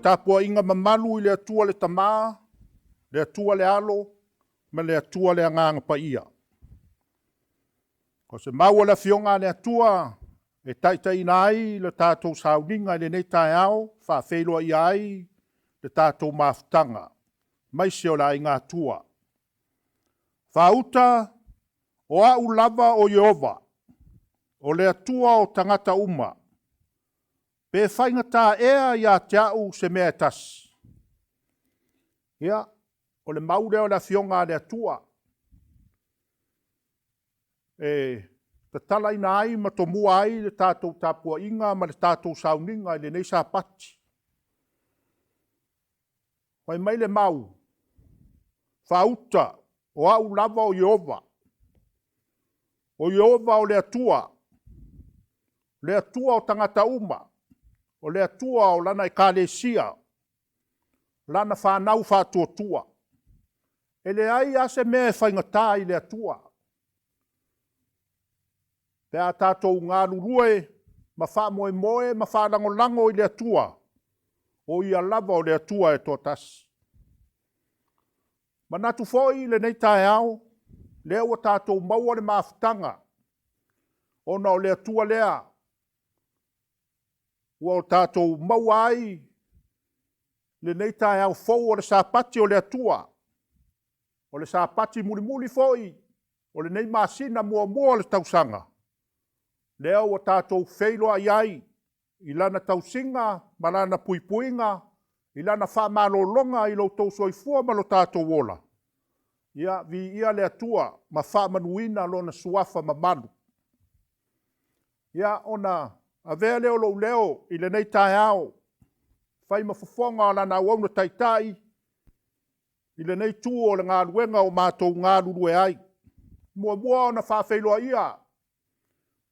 tapuaʻiga mamalu i le atua le tamā, le atua le alo, ma le atua le agaga paia. Ko se maua le afioga le atua e taʻitaʻina ai le tatou sauniga i lenei taeao, faafeiloaiga ai le tatou mafutaga, maisi o le aiga atua. Fauta o a'u lava o Iehova, o le atua o tagata uma, pe faigatā ea iā te a'u se mea tasi. Ia, o le mau lea o le afioga le atua, tatalaina ai ma tomua ai le tatou tapuaʻiga ma le tatou sauniga i lenei sapati. Pai mai le mau, fauta o a'u lava o Iehova. O Iehova o le atua o tagata uma, o le atua o lana ekalesia, lana whanau whatuatua. E le ai ase mea e whaingatā i le atua. Pea tātou ngā lurue, ma wha moe moe, ma wha lango i le atua, o ia lava o le atua e tō tasi. Ma natu foi le nei tae au, lea ua tātou maua le mafutanga, ona o le atua lea, ua o tātou maua ai, le nei tae au fou o le sapati o le atua, o le sapati muli foi, o le nei masina mua le tausanga. Lea ua tātou Faafeiloaiga ai, i lana tausinga, ma lana puipuinga, i lana whaamalolonga i loutou soifua ma lo tātou ola. Ia vi ia le atua, ma whaamanuina lona suafa ma manu. Ia ona avea leo leo i le nei tae au, whai mafafonga o lana auauna taitai, i le nei tu o le ngaluenga o mātou ngalurue ai. Mua ona Faafeiloaiga,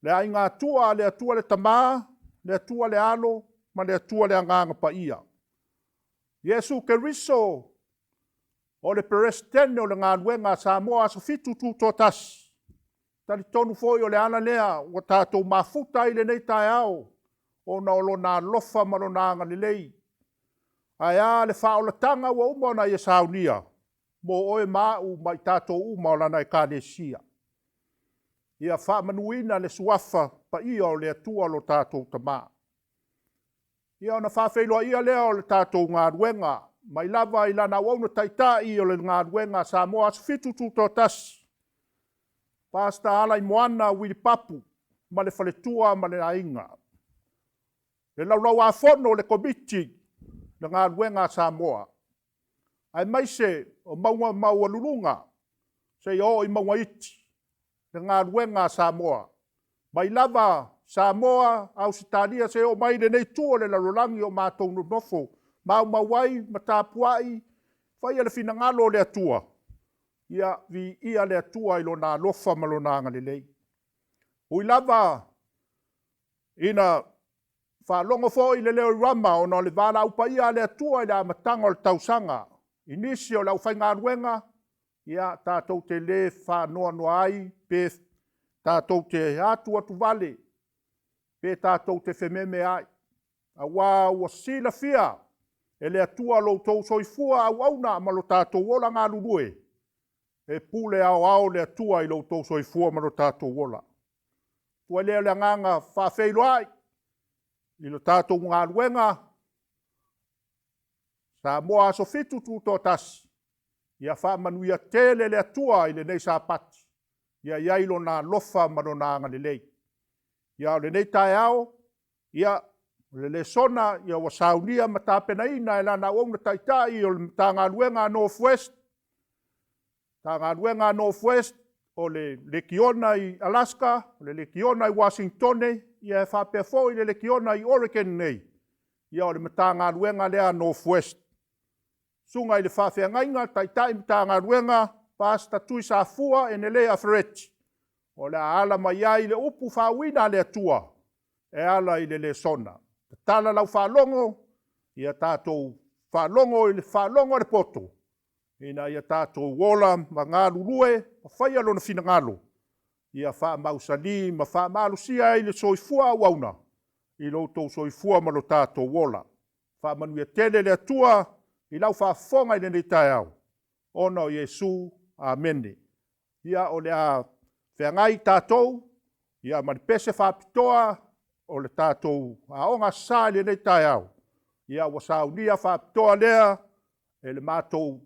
le ai ngā tua, le atua le tamā, le atua le alo, ma le atua le agaga paia. Iesu Keriso, o le peresidene o le galuega Samoa aso fitu tuto tasi. Talitonu foi o le ala lea, ua tātou mafuta i lenei taeao, ona o lona alofa ma lona agalelei. Aia le whaolataga ua uma ona ia saunia, mo oe mau ma i tātou uma o lana ekalesia. Ia whaamanuina le suafa pa ia o le atua lo tātou tamā. Ia ona Faafeiloaiga lea o le tātou galuega, mai lava i lana auauna taitai o le galuega Samoa aso fitu tuto tasi. Pasta ala i moana wili papu, ma le Faletua ma le aiga. Le laulau afono le komiti le galuega Samoa. Ai maise o maua lulunga, se o i maua iti. Le galuega Samoa. Mai lava Samoa, Ausitalia se o mai le nei tua le lalolagi o mātou nonofo, mau ai, matapuaʻi, whai le finagalo le atua. Ia vi ia le atua i lona alofa ma lona agalelei. Ui lava ina whaalogo foʻi le leo i rama ona o le valau paia le atua i le amataga o le tausaga. Inisi o le aufaigaluega, ia tātou te lē whanoanoa ai, pe tātou te atu vale, pe tātou te whememe ai. A wā ua sila fia, e le atua loutou soifua au auna ma lo tātou ola ngā lulue. E pule ao le atua i loutou soifua ma lo tātou ola. Tua lea le nganga Faafeiloaiga, i lo tātou ngā luenga, sa moa aso fitu tuto tasi, ia whaamanuia tele le atua i le nei sapati, ia iailo nā lofa ma lo nā agalelei. Ia o le nei tae ao, ia le Lesona, ia wa Saunia ma tā Penina e lana auauna taitai o le tā galuega Northwest, tā galuega Northwest o le lekiona i Alaska, o le lekiona i Washingtone, ia e whapea foi le lekiona i Oregon nei, ia o le tā galuega lea Northwest. Sunga i le whawhiangaiga taitai ma tā galuega pasta Tuisafua Enele Afereti. O le ala mai ai le upu whauina le atua, e ala i le Lesona. Tala lau whalongo, ia tātou whalongo i le whalongo le poto. Ina ia tātou wola ma ngā lulue, ma whaia lona finangalo. Ia wha mausali, ma wha malusia i le soifua au auna. I loutou soifua ma lo tātou wola. whaamanuia tele le atua i lau whaafonga i lenei tai au. Ona o Iesu, amene. Ia o le a whiangai tātou, ia mani Pese Faapitoa o le tātou aonga sā i lenei tai au. Ia wa Sauniga Faapitoa lea, e le mātou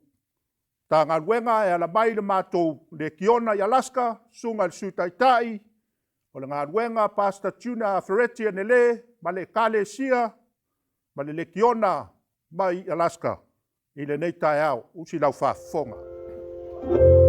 Tagaluega e ala mai le mātou le kiona i Alaska, sunga le sutaitai, o le Galuega, Pastor Tuna Afereti Enele, ma le Kalesia, ma le kiona mai i Alaska, i le nei tai au, usi lau Faafofoga. Amen.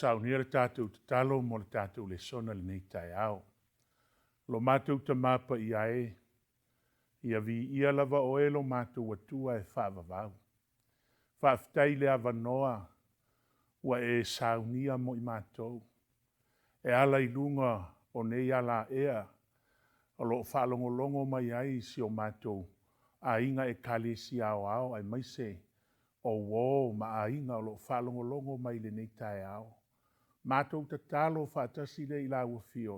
Sauniga le tātou tatalo mo le tātou Lesona le nei tai au. Lo mātou ta mapa ia e. Ia vi ia lava o e lo mātou atua e whaavavau. Whaaftai le avanoa ua e Saunia mo i mātou. E ala i lunga o nei ala ea. O lo whaalongolongo mai ai si o mātou. A inga e kalesi au au ai maise. O wo ma a inga o lo whalongolongo mai le nei tai au. Mātou tatalo whaatasi le ila ua fio.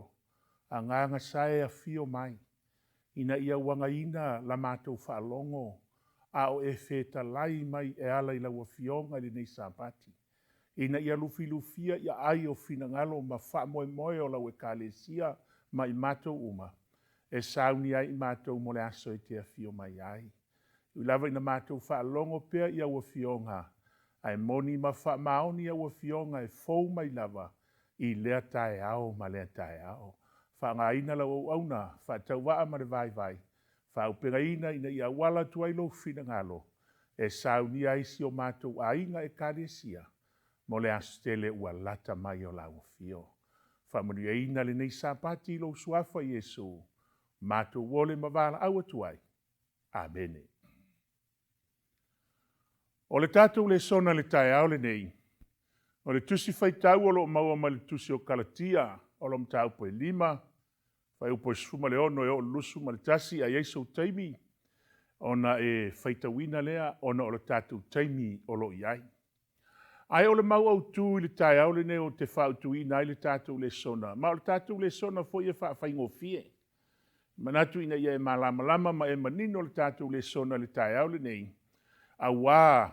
A nganga sae a fio mai. Ina ia wanga ina la mātou whaalongo. A o e wheta lai mai e ala ila ua fionga le nei sapati. Ina ia lufi lufia ia ai o fina ngalo ma wha moe moe o la ue kalesia mai mātou uma. E sauni ai mātou mo le aso e te a fio mai ai. Lava ina mātou whaalongo pea ia ua fionga. Ai moni ma wha maoni ia ua fionga e fau mai lava i lea tae ao ma lea tae ao. Wha ngā ina la au auna, wha tau waa ma le vai vai. Wha upenga ina ia wala tuailo fina ngalo. E sauni ai si o mātou a inga e kāresia. Mo le astele ua lata mai o la ua fio. Wha manu e ina le nei sapati lo suafa Yesu. Mātou wole ma wala au atuai. Amene. O le tātou Lesona le tae au le nei. O le tusi whaitau o lo maua ma le tusi o Kalatia. O lo mtau po e 5. Whai upo e sfuma le ono e o lusu ma le tasi a Yesu taimi. Ona e whaitawina lea. Ona o le tātou taimi o lo iai. Ai o le mau au tū i le tae au le nei o te whautuina i le tātou Lesona. Ma o le tātou Lesona fo i e whaingofie. Manatu ina ia e malama ma e manino le tātou Lesona le tae au le nei. A wā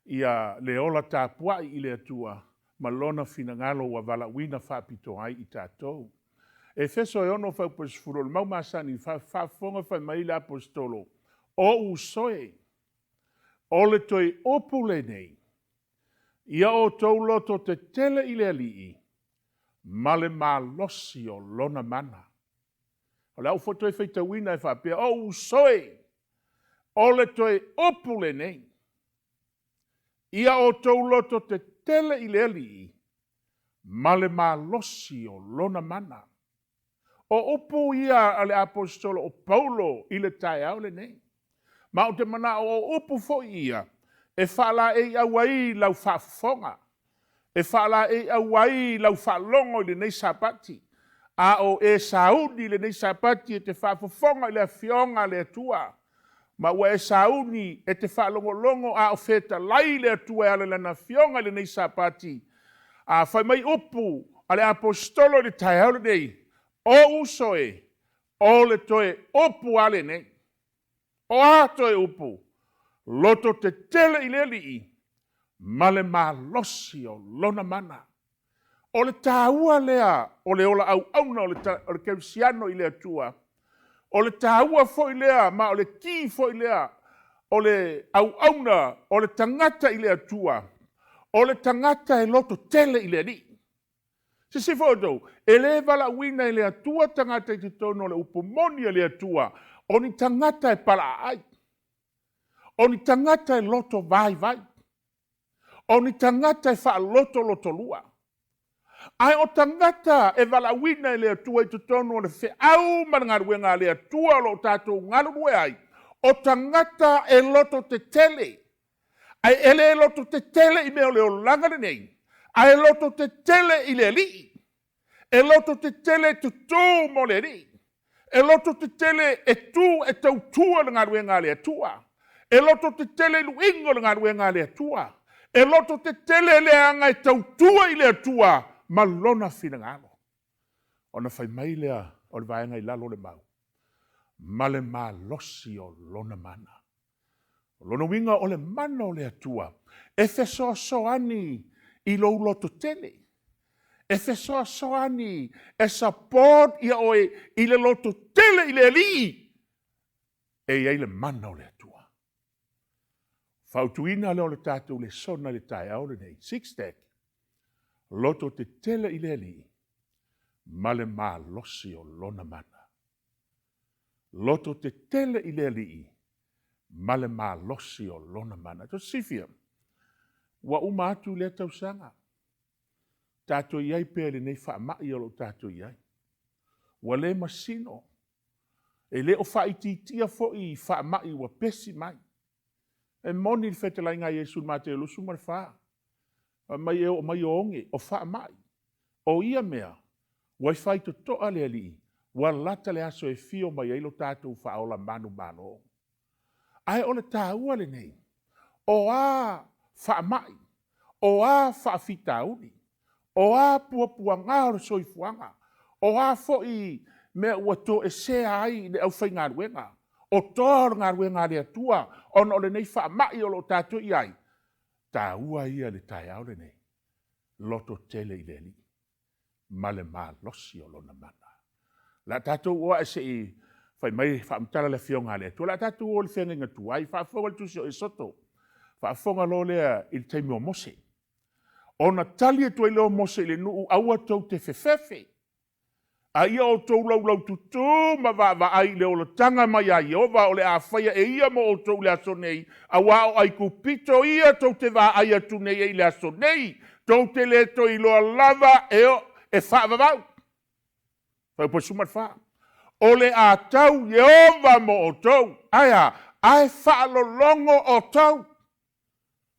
ia le ola tāpuai i le atua, ma lona fina ngalo wa vala wina Faapitoa i tātou. E feso e ono whau Sefulua'i le mau masani, whaafonga whai mai le apostolo, o usoe, o le toi opu le nei, ia o tau loto te tele i le Alii, ma le malosi o lona mana. O le au foto e whaitawina e whapea, o usoe, o le toi opu le nei. Ia o tau loto te tele i le Alii, ma le malosi o lona mana. O opu ia ale apostolo o Paulo i le tae au le nei. Ma o te mana o opu fo ia, e whala e awai lau Faafofoga. E whala e awai lau whalongo i le nei sapati. A o e saudi le nei sapati e te Faafofoga i le fionga le atua. Ma ua e sauni e te whalongolongo a o feta lai le atua e ale lana fionga le nei sapati. A whai mai upu ale apostolo le tae au le nei. O usoe, o le toe upu ale nei. O a toe upu, loto te tele i le Alii, ma le malosi o lona mana. O le tāua lea, o le ola au auna o le keusiano i le atua. O le tāua fo i lea, ma o le ki fo i lea. O le au auna, o le tangata i le atua. O le tangata e loto tele i le Alii. Se foto, e le vala wina i le atua tangata i te tono le upomoni i le atua. O ni tangata e pala ai. O ni tangata e loto vai vai. O ni tangata e wha loto lua. Ai o tangata e vala wina i le atua i te tono le fe au mangaruenga le atua lo tatou ngalurue ai. O tangata e loto te tele. Ai ele loto te tele i meo leo langa nei. Ai loto te tele i le Alii. E loto te tele tu tū mo le Alii. E loto te tele e tū e tau tua le ngaruenga le atua. E loto te tele luingo le ngaruenga le atua. E loto te tele le anga e tau tua i le atua. Ma lona fina ngalo. Ona fai mai lea o le vaenga i lalo le mau. Ma le malosi o lona mana. Lona winga o le mana o le atua. E fe soani i lo loto tele. E fe soani e support ia oe i le loto tele i le Alii. E iai le mana o le atua. Fautuina le o le tātou Lesona le tae au le nei. SISDAC. Loto te tele i le Alii. Ma le malosi o lona mana. Loto te tele i le Alii. Ma le malosi o lona mana. To sifia. Wa umatu le tausanga. Tātou iai pēle nei whaamai o lo tātou iai. Wa le masino. E le o whaititia fo i whaamai wa pesi mai. E moni le whetelai ngā Yesu mā te lusu mara wha. Mai e o mai o onge o whaamai. O ia mea, wai whai to toa le alii, wa lata le aso e fio mai eilo tātou whaola manu mano. Ai o le tāua le nei. O a whaamai. O a whaafitauni. O a puapua ngā o soifuanga. O a fo i mea ua to e sea ai le au whai ngā ruenga. O tōr ngā ruenga le atua. Ono le nei whaamai o lo tātou iai. Tāua ia le tai au le nei. Loto tele i le li. Male mā losi o lona mana. La tātou oa e se i whai mai whaamtala le fionga le atua. La tātou o le whenga inga tuai. Whaafonga le tusi o e soto. Whaafonga lo lea i te taimi o mose. Ona tali e toi leo mose le nuu aua tau te whewhewhe. A ia o tau lau tutu ma wa ai leo lo tanga mai a Iova o le a whaia e ia mo o tau le aso nei. A wao ai kupito ia tau te wa ai atu nei e le aso nei. Tau te le toi loa lava e whaavavau. Whau po sumar wha. O le a tau Iova mo o tau. Aia, ai whaalolongo o tau.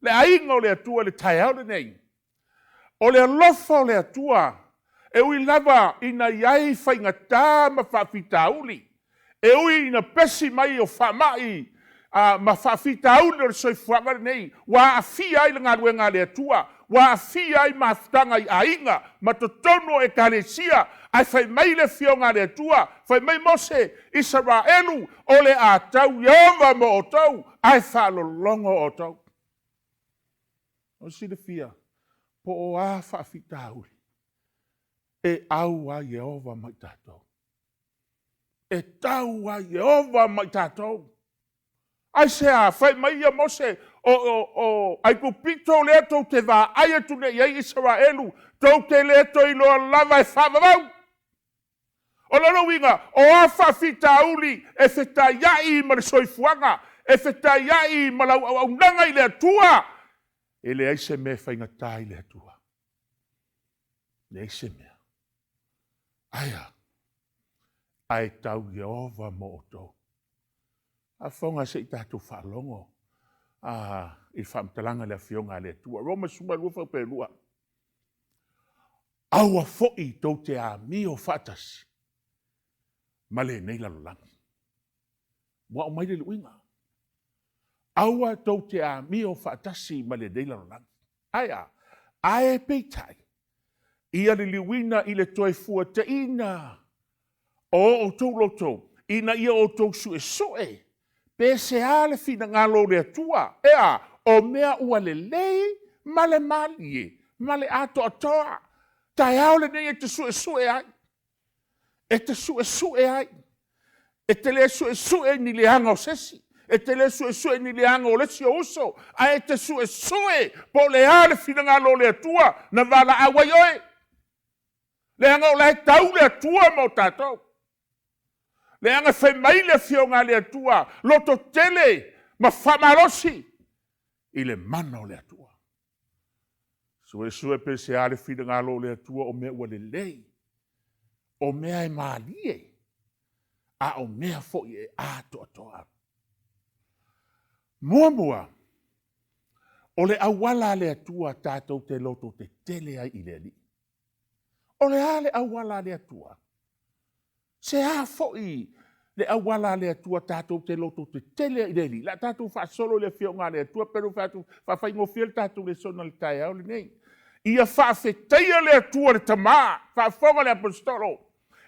Le aingo le atua le tai au le nei. O le alofa o le atua. E ui lava ina iai whaingatā ma whaafitauli. E ui ina pesi mai o whamai ma whaafitauli o soifuanga nei. Wa afi ai le ngā ruenga le atua. Wa afi ai ma ftanga i ainga. Ma totono e karesia. Ai whai mai le fionga le atua. Whai mai mose Israelu o le a tau Iova mo o tau. Ai whaalolongo o tau. O si le fia. Po o a whaafitauli. E au a Iova mai tātou. E tau a Iova mai tātou. Ai se a whai mai a mose ai kupito lea tau te wā ai atu ne iei Israelu. Tau te lea tau i loa lava e whavavau. O lalo winga, o a whaafitauli e whetaiai ma le soifuanga. E whetaiai ma lau au nanga i lea tua. E le aise me whaingatā i lea tua. Le aise mea. Aia, ai tau Iova mo o tau. A whonga se i tātou whaalongo. I whaamtalanga le fionga le tua. Roma suma rufa pelua. Aua fo'i tau te a mi o whaatasi. Ma le nei lalolangi. Wa o mai le luinga. Aua tau te a mi o whaatasi ma le nei lalolangi. Aia, ae peitai. Ia le liwina i le Toeaina Taeaina. O tau loto. Ina ia o tau sue. Pese a le fina ngalo le atua. Ea, o mea ua le lei, ma le malie, ma le ato atoa. Tai au le nei e te sue ai. E te sue ai. E te le sue ni le anga o sesi. E te le sue ni le anga o lesi o uso. A e te sue, po le a le fina ngalo le atua. Na vala awa yoe. Le anga o le tau le atua mo tātou. Le anga whai mai le fionga le atua. Loto tele ma whamalosi. I le mana o le atua. Sue pese a le fina ngalo le atua o mea ua le lei. O mea e maalie. A o mea fo'i e ato atoa. Mua. O le awala le atua tātou te loto te tele ai i le ali. O le ale awala le atua. Se a fo'i le awala le atua tātou te loto te tele i le ali. La tātou whaasolo le fionga le atua, pero whawhaingo whiel tātou le sona le tai au le nei. Ia whaafetaia le atua le tamā, whaafonga le apostolo.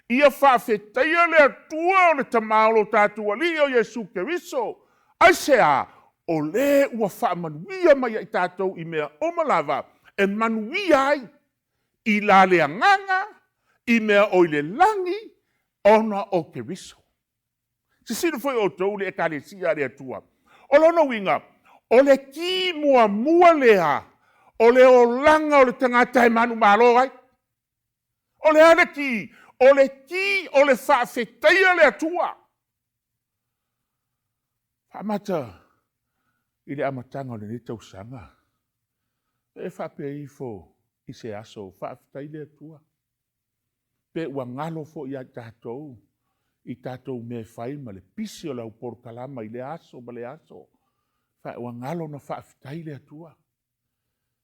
Ia whaafetaia le atua o le tamā o lo tātou ali o Jesu Keriso. Ai se a, o le ua whaamanuia mai ai tātou i mea omalava, e manuia ai. I la le anganga, i mea o le langi, ona o Keriso. Se sino foi o tau le ekaresia le atua. O lono winga, o le ki mua lea, o le o langa o le tangata e Malumalu ai. O le ana ki, o le whaafetaia le atua. Whamata, i le amatanga o le netau sanga. E whapea i fo, i se aso whaafetai le atua. Pe ua ngalo fo i a tātou. I tātou me whai ma le pisi o lau porokalama i le aso ma le aso. Wha ua ngalo na whaafetai le atua.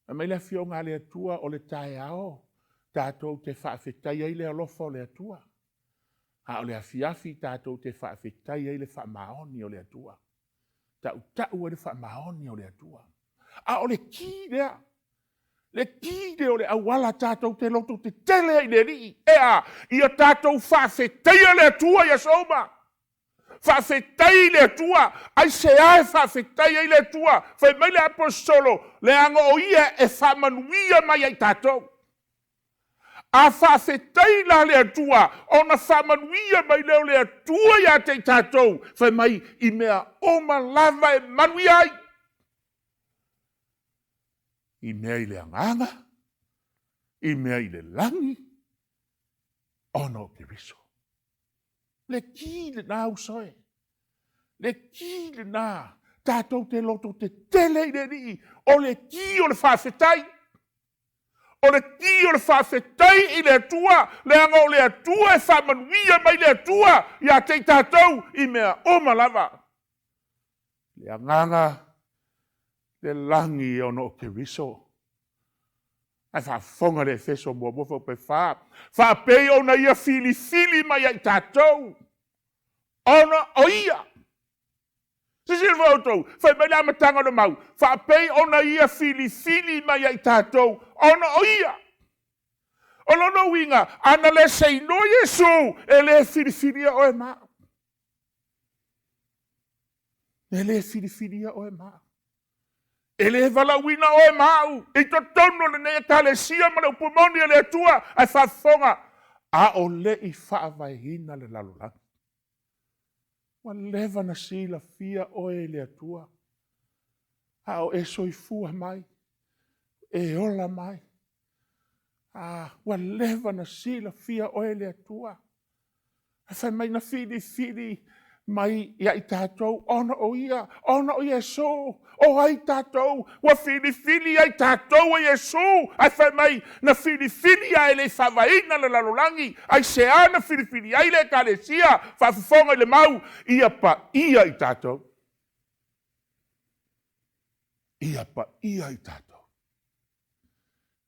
A mai le fionga le atua o le tae ao. Tātou te whaafetai ai le alofa o le atua. A o le afiafi tātou te whaafetai ai le whaamaoni o le atua. Tau e le whaamaoni o le atua. A o le ki lea. Le ki o le awala tātou te loto te tele i le rii. Ea, ia tātou whaafetai le atua ia soma. Whaafetai le atua. Ai se ae whaafetai le atua. Whai mai le apostolo. Le ango o ia e whaamanuia mai ai tātou. A whaafetai la le atua. Ona whaamanuia mai leo le atua ia te tātou. Whai mai i mea oma lava e manuia ai. I mea i le anganga, i mea i le langi, ono ke viso. Le ki le nā usoe, le ki le nā, tātou te loto te tele i le rii, o le ki o le whaafetai, o le ki o le whaafetai i le atua, le anga o le atua e whaamanuia mai le atua, ia te tātou i mea oma lava. Le anganga, le langi ono ke viso. Ai whaafonga le feso mua mofo pe wha. Whaapei ona ia fili mai ai tātou. Ona o ia. Sisi wautou. Whai mai la matanga no mau. Whaapei ona ia fili mai ai tātou. Ona o ia. Ono no winga. Ana le seino Yesu. E le fili o e maa. E le fili o e maa. Ele valawina o e mau. I to tono le ne talesia ma le upumoni le atua. Ai whaafonga. A o le i whaavaihina le lalolaki. Wa lewa na sila fia o e le atua. A o e soifua mai. E ola mai. A wa lewa na sila fia o e le atua. A whai mai na fili. Mai ia i tātou, ona o ia so, o ai tātou, wa fili ai tātou o Yesu, ai whai mai na fili ai le whawaina le lalolangi, ai se ana fili ai le kalesia, Faafofoga i le mau, ia pa ia i tātou. Ia pa ia i tātou.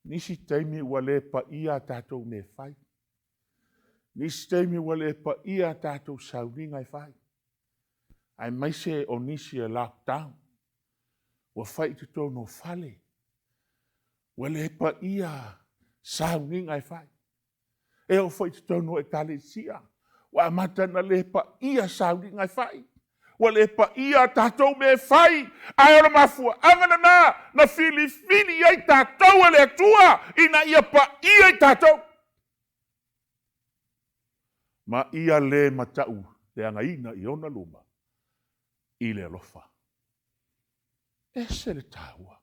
Nisi teimi ua le pa ia tātou me whai. Nisi teimi ua le pa ia tātou sauninga i whai. Ai mai se o nisi e lockdown. Wa whai te tō no whale. Wa le pa ia sauninga i whai. E o whai te tō no e kalesia. Wa amata na le pa ia sauninga i whai. Wa le pa ia tātou me whai. Ai ora mafua angana na fili ai tātou e le atua. Ina ia pa ia i tātou. Ma ia le matau. Le anga ina i ona luma. I le alofa. E se le tāua.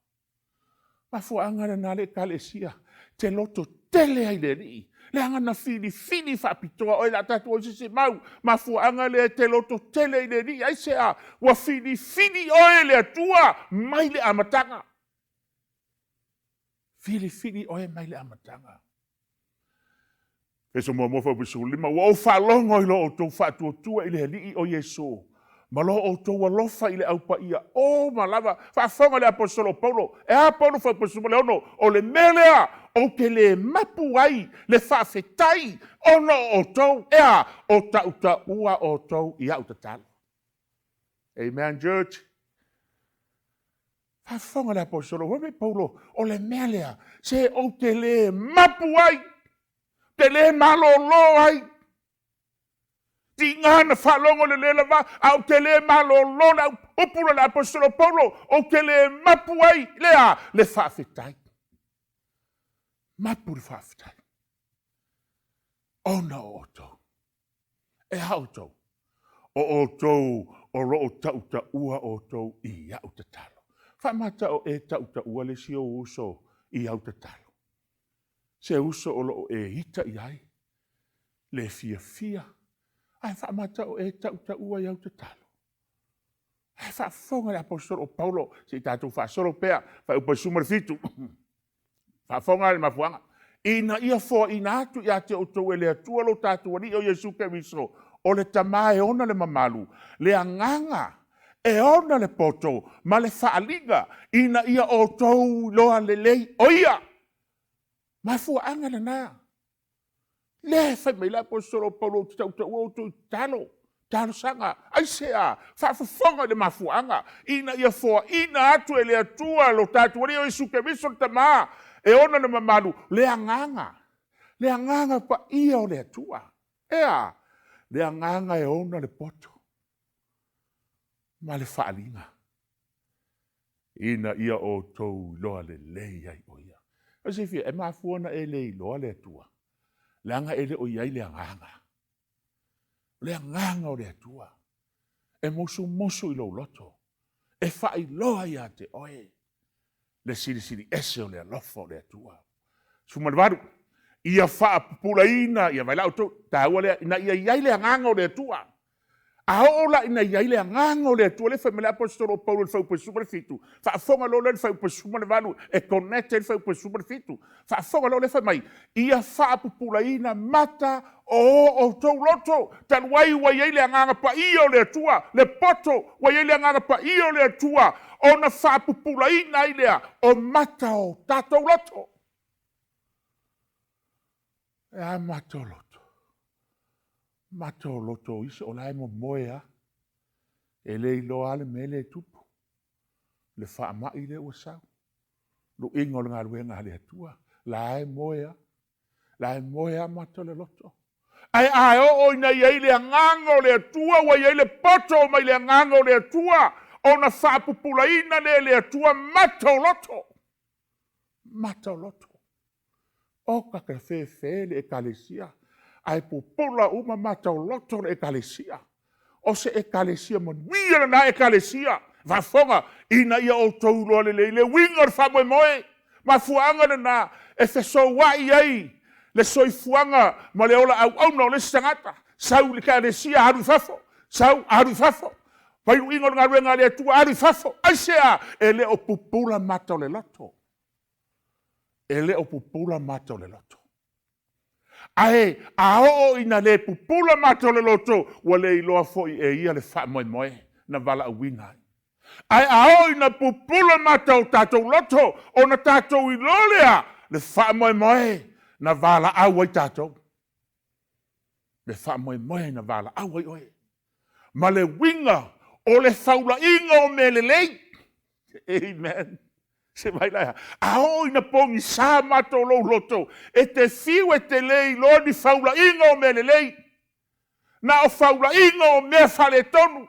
Ma fua angana na le kalesia. Te loto tele ai le rii. Le angana fili Faapitoa. Oi la tatu o se mau. Ma fua angana le te loto tele ai le rii. Ai se a. Wa fili oi le atua. Mai le amatanga. Fili oi mai le amatanga. Peso mo fa bisu lima. Wa o whalongo i lo o tau whaatuatua i le rii o Yesu. Malo o tō walofa i le au pa ia. O malava. Whaafonga le apostolo Paulo. E a Paulo whaapostolo le ono. O le melea. O te le mapu ai. Le whaafetai. Ono o tau. Ea. O tauta ua o tau i au tatalo. Amen, church. Whaafonga le apostolo. Wame Paulo. O le melea. Se o te le mapu ai. Te le malolo ai. Ti ngana whalongo le lava, au te le malolona, upura le apostolo Paulo, o te le mapu ai, lea, le whaafetai. Mapu le whaafetai. Ona o tau. E hau tau. O tau, o roo tauta ua o tau i au tatalo. Whamata o e tauta ua le si o uso i au tatalo. Se uso o loo e hita i ai. Le fia. Ai whamata o e tauta ua i au tatalo. Ai whaafonga le apostolo Paulo, se i tātou whaasoro pēa, whai upa sumarifitu. Faafofoga le mafuanga. Ina ia fo ina atu ia te otou ele atua lo tatu wani o Yesu Keriso. O le tama e ona le mamalu. Le anganga e ona le poto. Ma le faaliga ina ia otou loa le lei. Oia! Mafuanga le na. Le fai mai la apostolo Paulo tau o tu talo sanga ai sea faafofoga le mafuanga ina ia fo ina atu ele atua lo tatu wani o Yesu Keriso tama e ona le mamalu le anganga pa ia o le atua ea le anganga e ona le poto ma le faalinga ina ia o tou loa le lei ai o ia asi fia e mafuana e lei loa le atua le anga ele o iai le anganga o le atua e mosu i lo loto e faailoa ia te oe le sirisiri ese o le alofo o le atua sumalevalu ia faapupulaina ia vai lau tou taua lea ina ia iai le anganga o le atua aola ina iai le anganga o le atua le fai mele apostolo Paulo le faupesuma le fitu faafoga lo le faupesuma le valu e konete le faupesuma le fitu faafoga lo le fai mai ia faapupulaina mata o tou loto taluai ua iai le anganga paia o le atua le poto ua iai le anganga paia o le atua ona faapupulaina ai lea o mata o tatou loto e a mata o loto Mato loto isi o lai mo moea e le iloa le mele tupu le whaamai le ua sau lu ingo le ngaluenga le atua lai moea mato le loto ai o ina iei le angango le atua wa iei le poto mai le angango le atua ona whaapupulaina le atua mato loto o kakawhewhe le ekalesia ai pupula uma matau loto le ekalesia. O se ekalesia manuia na ekalesia. Vafonga ina ia o tauloa le wingar whamoe moe. Mafuanga na e Sefulua'i ai. Le soifuanga ma le ola au no le sangata. Sau le ekalesia haru fafo. Sau haru fafo. Pai wingar ngā ruenga le tua haru fafo. Aisea ele o pupula matau le loto. Ele o pupula matau le loto. Ae, ao ina le pupula mato le loto, wa le iloa foi e ia le wha moe, na vala a winga. Ae, ao ina pupula mato tatou loto, o na tatou ilolea, le wha moe, na vala a wai tatou. Le wha moe, na vala a wai oe. Ma le winga, o le Faula'iga o me le lei. Amen. Se vai lá. Aoi na pongi sa mato lo loto. E te fiu e te lei lo ni Faula'iga o me le lei. Na o Faula'iga o me faletonu.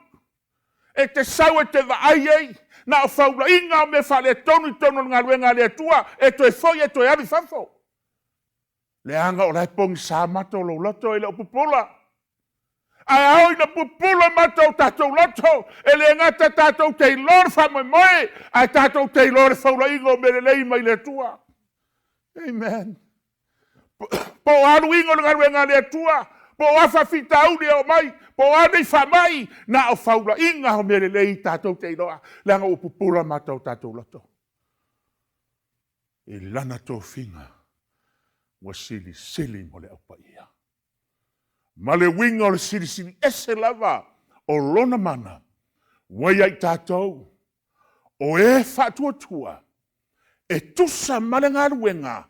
E te sau e te vaai ei. Na o Faula'iga o me faletonu i tonu ngā ruenga le atua. E to e foi e to e ari fafo. Le anga o lai pongi sa mato lo loto e le o pupola. Ai aoi na pupula matou tatou loto, e le ngata tatou te ilor whamoe moe, ai tatou te ilor Faula'iga o merelei mai le tua. Amen. Po aru ingo le ngaruenga le tua, po afa fita auri o mai, po anei whamai, na o Faula'iga o merelei tatou te iloa, le anga o pupula matou tatou loto. E lana tō whinga, wa sili mo le au paia. Ma le winga o le sirisiri ese lava o lona mana. Wai ai tātou. O e whatuatua. E tusa ma le ngaruenga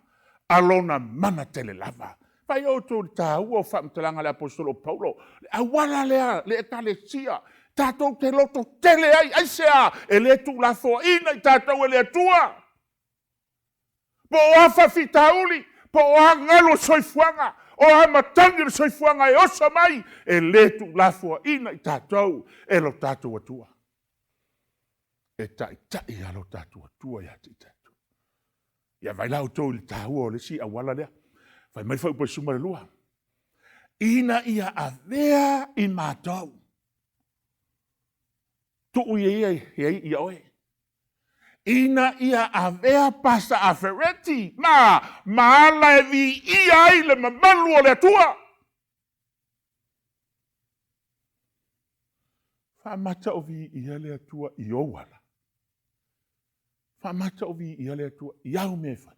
a lona mana tele lava. Pai o tō tāua o whamtalanga le apostolo Paulo. A wala lea le ekalesia. Tātou te loto tele ai aisea. E le tu la foina i tātou e le atua. Po o awha fitauli. Po o a ngalo soifuanga. O a matangi le soifuanga e osa mai, e le tu lafua ina i tātou, e lo tātou atua. E tai a lo tātou atua ia te tātou. Ia vai lau tō li tāua o le si awala lea. Vai mai whau pa suma le lua. Ina ia a vea i mātou. Tu ia oe. Ina ia a vea pasta Afereti. Ma ala e vi ia ai le mamalu o le atua. Whamata o vi ia le atua i ouala. Whamata o vi ia le atua i au me whai.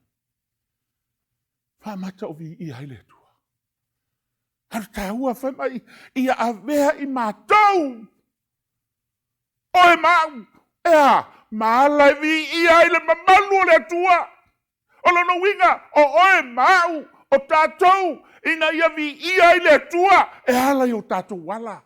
Whamata o vi ia ile tua. Hara tāua whamai ia avea I mātou. Oe mau. Ea, maala vi ia ile mamalu o le tua. O lono winga, o oe mau, o tātou, ina ia vi ia ile tua. E ala i o tātou wala.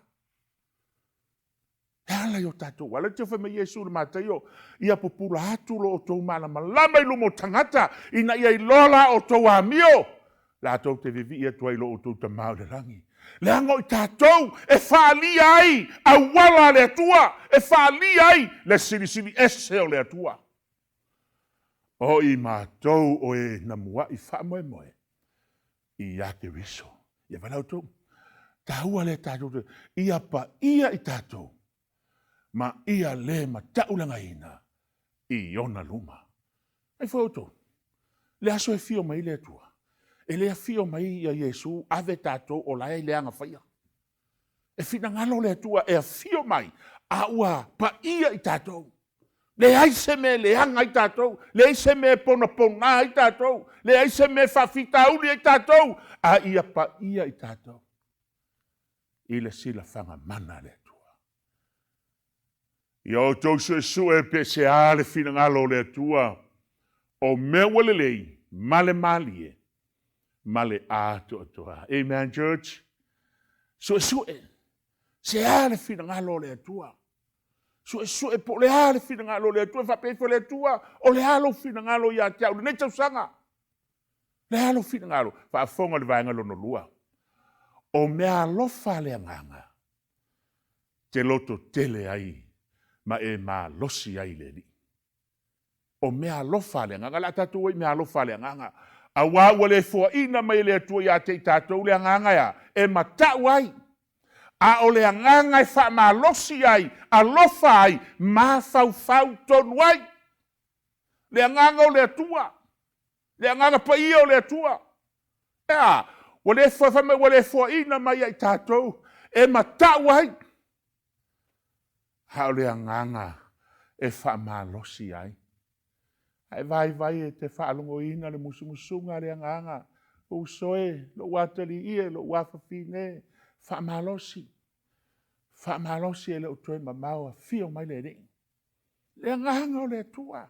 E ala I o tātou wala. Te whai me Iesu le mātaio, ia popula atu lo o tau mana malama I lumo tangata, ina ia I lola o tau amio. La tau te vivi ia tua I lo o tau ta mau le rangi. Le ango I tātou, e whaalia ai, a wala le atua, e whaalia ai, le sirisiri ese o le atua. O I mātou o e na mua I whamoe moe, I ake riso. Ia whanau tau, tāua le tātou, ia pa ia I tātou, ma ia le ma taulanga ina, I ona luma. Ai whautou, le aso e fio mai le atua. E lea fio mai ia Iesu, ave tātou o lae leanga whaia. E whina ngalo le atua, e fio mai, a ua pa ia I tātou. Le aise me le anga I tātou, le aise me pona pona I tātou, le aise me whawhitauli I tātou, a ia pa ia I tātou. I le sila whanga mana le atua. Ia o tau sue pese a le whina ngalo le atua, o mewa le lei, male malie, male ato atoa. Amen, church. Sue, se ale fina ngalo le atua. Sue, po le ale fina ngalo le atua, Faapeiloaiga le atua, o le alo fina ngalo ia te au, le nei tau sanga. Le alo fina ngalo, Faafofoga le vaenga lono lua. O mea alofa le anganga, te loto tele ai, ma e ma losi ai le li. O mea alofa le anganga, la tatou mea alofa le anganga, a wawa le foaina mai le atua ia te tātou le anganga ia, e matau ai. A o le anganga e wha ma losi ai, a lofa ai, ma fau tonu ai. Le anganga o le atua. Le anganga Paia o le atua. Ea, wale foaina mai ai tātou, e matau ai. Ha o le anganga e wha ma losi ai. Ai vai e te whaalongoina le musumusunga le anganga. O soe, lo watali ie, lo wafafine, whaamalosi. Whaamalosi e le utoe mamaua, fio mai le ring. Le anganga o le atua.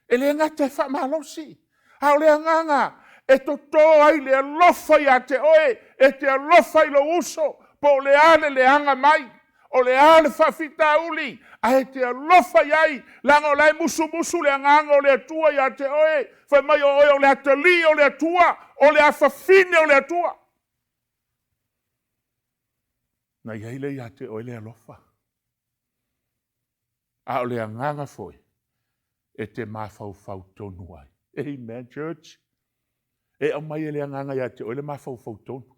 E le ngata whaamalosi. Hao le anganga, e toto ai le alofa ia te oe, e te alofa I lo uso, po le ale le anga mai. O le ale whawhitauli, a he te alofa iai, langa o lai musu le anganga o le atua ia te oe, whai mai o oe o le atali o le atua, o le afafine o le atua. Na iai ia te oe le alofa. A o le anganga foi, e te mawhau tonu ai. Amen, church. E au mai le anganga ia te oe le mawhau tonu.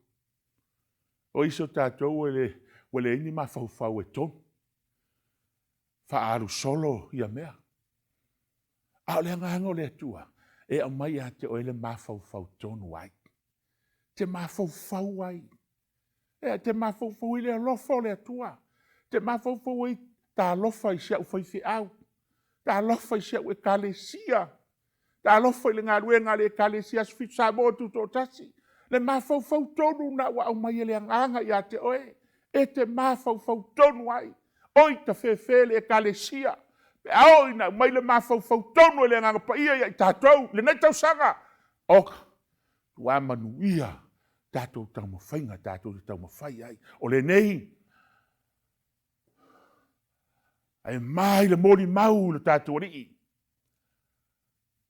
O iso tātou le ini mawhau e tonu. Whaaru solo ia mea. A o le anganga o le atua, e au mai ia te oe le mawhau tonu ai. Te mawhau ai. E te mawhau I le alofa o le atua. Te mawhau I ta alofa I siau whaifi au. Ta alofa I siau e kalesia. Ta alofa I le ngaruenga le kalesia sfitu sa motu to tasi. Le mawhau tonu na wa au mai le anganga ia te oe. E te mawhau tonu ai. Oi ta whewhele e kalesia. Pe ao ina mai le mawhau tonu e le anganga Paia ia I tātou. Le nei tau sanga. Oka. Tua manuia. Tātou tau mawhainga. Tātou tau mawhai ai. O le nei. Ai mai le mori mau le tātou rii.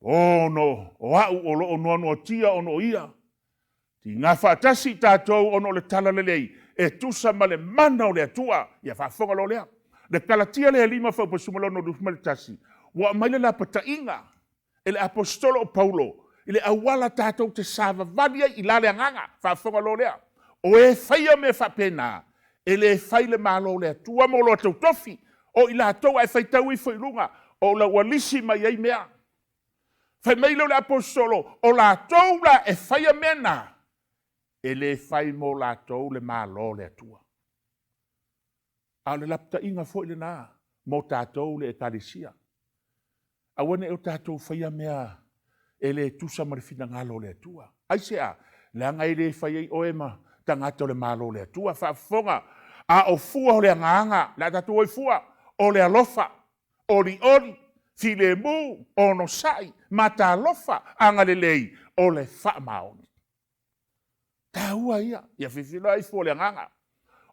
O no. O au o lo ono tia ono ia. Ti ngā whaatasi tātou ono le tala le lei. E tusa ma le mana o le atua. Ia Faafofoga lo lea. Le kalatia le lima whaupasumalono dufma le tasi. Wa mai le la patainga. E le apostolo o Paulo. Ile awala tātou te sava valia I la le anganga. Faafofoga lo lea. O e whaia me whapena. E le whai le malo le atua mo lo tau tofi. O I la tau ai whaitau I whailunga. O la walisi mai ei mea. Whai meilo le apostolo. O la tau la e whaia mena. E le whai mo la tau le malo le atua. A le lapta inga fo I le nā. Mo tātou le ekalesia. A wane o tātou whaia mea. E le tusa marifina ngalo le atua. Ai sea, le ngai le fai o ema, tangata o le malo le tua, Faafofoga, a o fua o le nganga, la tatu o fua, o le alofa, ori, file mu, ono sai, mata alofa, anga le lei, o le fa maoni. Taua ia Fefulua'i fua o le nganga,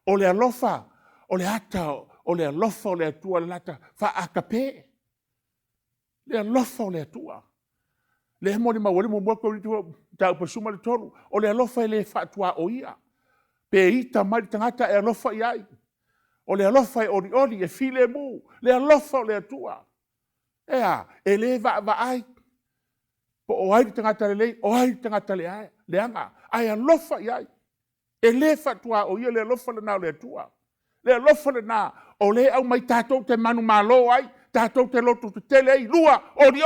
o le alofa, o le ata, o le alofa, o le atua le lata, fa akape, le alofa o le atua. Le mo ni mawali mo mo ko ta pasuma le tolu o le alofa le fatua o ia pe ita mai tangata e alofa iai o le alofa ori e file mu le alofa le tua e le va ai po o ai tangata le o ai tangata le anga ai alofa iai e le fatua o ia le alofa le na le tua le alofa le na o le au mai tatou te Malumalu ai tatou te lotu te tele ai lua ori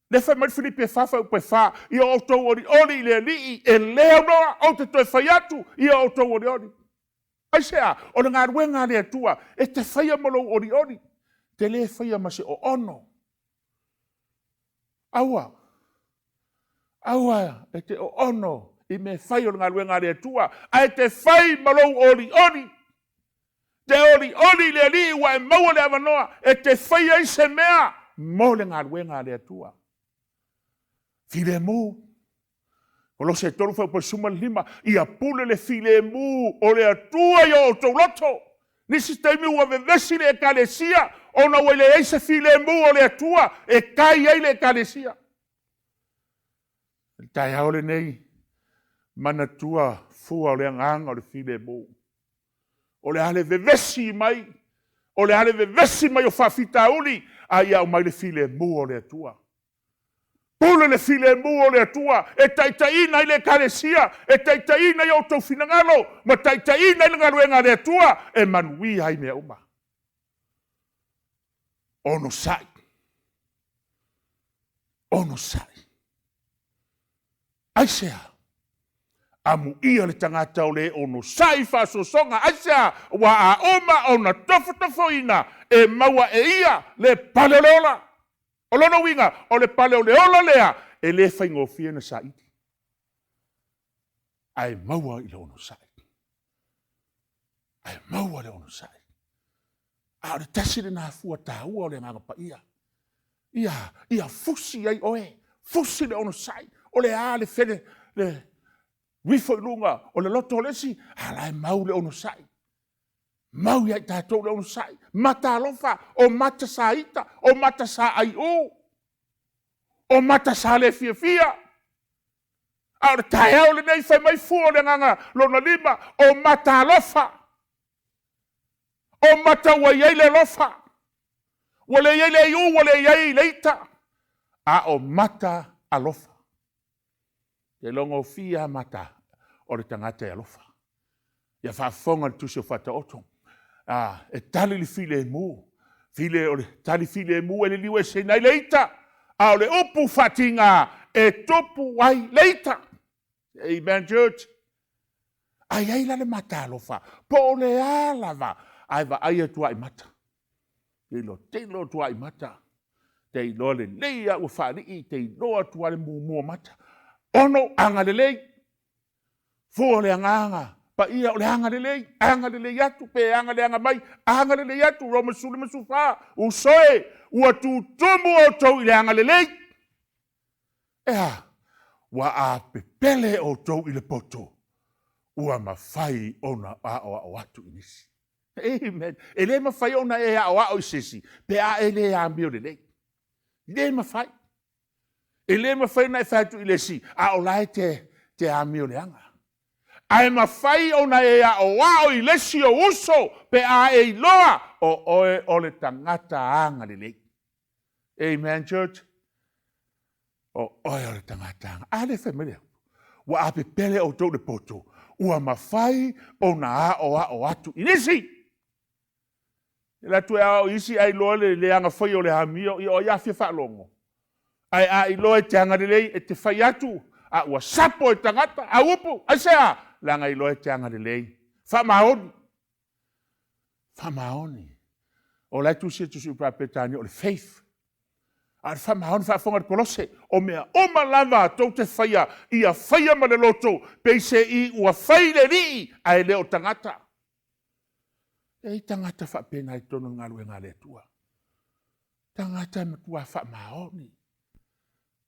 le fai mai Filipe fafa upe fa ia o tau ori Lealali e leo noa o te toi fai atu ia o tau ori. Ai sea, o le ngā ruenga le atua e te fai amalo ori. Te le fai amase o ono. Aua e te o ono i me fai o le ngā ruenga le atua a e te fai malo ori. Te ori Lealali wa e maua le avanoa e te fai ai se mea mo le ngā ruenga le atua. File mu. O lo se tolu fa suma lima ia pule le file mu o le atua ia o tau loto. Nisi taimi ua vevesi le ekalesia o na wele ei se file mu o le atua e kai ei le ekalesia. Tai haole nei mana tua fua o le anganga o le file mu. O le ale vevesi mai o Faafitauli a ia o mai le file mu o le atua. Pule le file mu o le atua, e taitaina i le kalesia, e taitaina i o tau finangalo, ma taitaina i le ngaruenga le atua, e manui ai mea uma. Ono sai. Aisea, amu ia le tangata o le ono sai fasosonga, aisea, wa a oma ona tofotofoina, e maua e ia le paleola. O lona winga, o le pale o le ola lea, e le whaingofia na saiti. Ai maua i le ono sai. A o le tasi le nā fua tāua o le nganga Paia. Ia fusi ai oe, fusi le ono sai, o le a le fene, le wifo i lunga, o le loto lesi, a lai mau le ono sai. Mau ia tātou le ono sai, mata alofa, o mata sa ita, o mata sa ai o mata sa le fia. A le tae au le nei fai mai fua le nganga lona lima, o mata alofa, o mata waiei le lofa, wale iei le iu, wale iei leita, a o mata alofa. Te longo fia mata, o le tangata alofa. Ia Faafofoga le Tuisafua otong. E tali li file mu. Tali file mu e le liwe se nai leita. A o le upu fatinga e topu wai leita. Amen, church. Ai la le mata alofa. Po le alava. Ai va ai tua i mata. Te lo tua i mata. Te lo le leia u fali te lo tua le mu mata. Ono anga le lei. Fo le anga. Pa ia o le anga le lei atu, pe anga le anga mai, anga le lei atu, roma sule masufa, u soe, ua tutumu o tau i le anga le lei. Wa a pepele o tau i le poto, ua mawhai ona o atu inisi. Amen. E le mawhai ona e o isisi, pe a e le a mio le lei. Le mawhai. E le mawhai na e whaitu i le si, a o lai te a mio le anga. Ai mawhai ona e a o wao i lesi o uso pe a e loa o oe o le tangata anga le lei. Amen, church. O oe o le tangata anga. A le familia. Wa a pepele o tau le poto. Ua mawhai ona a o atu inisi. La tue a o isi ai loa le anga whai o le hamio i o iafi whaalongo. Ai a i loa te anga le lei e te whai atu. A ua sapo e tangata. A upu. Ai sea. Langa i loe te anga le lei. Whamaoni. O lai tu se tu superpetani o le faith. a le whamahon whaafonga kolose, o mea oma lava tau te whaia, ia whaia ma le loto, Pese I ua whaile rii, a leo tangata. E tangata whapena I tono Ngaluenga le tua. Tangata matua whamahoni.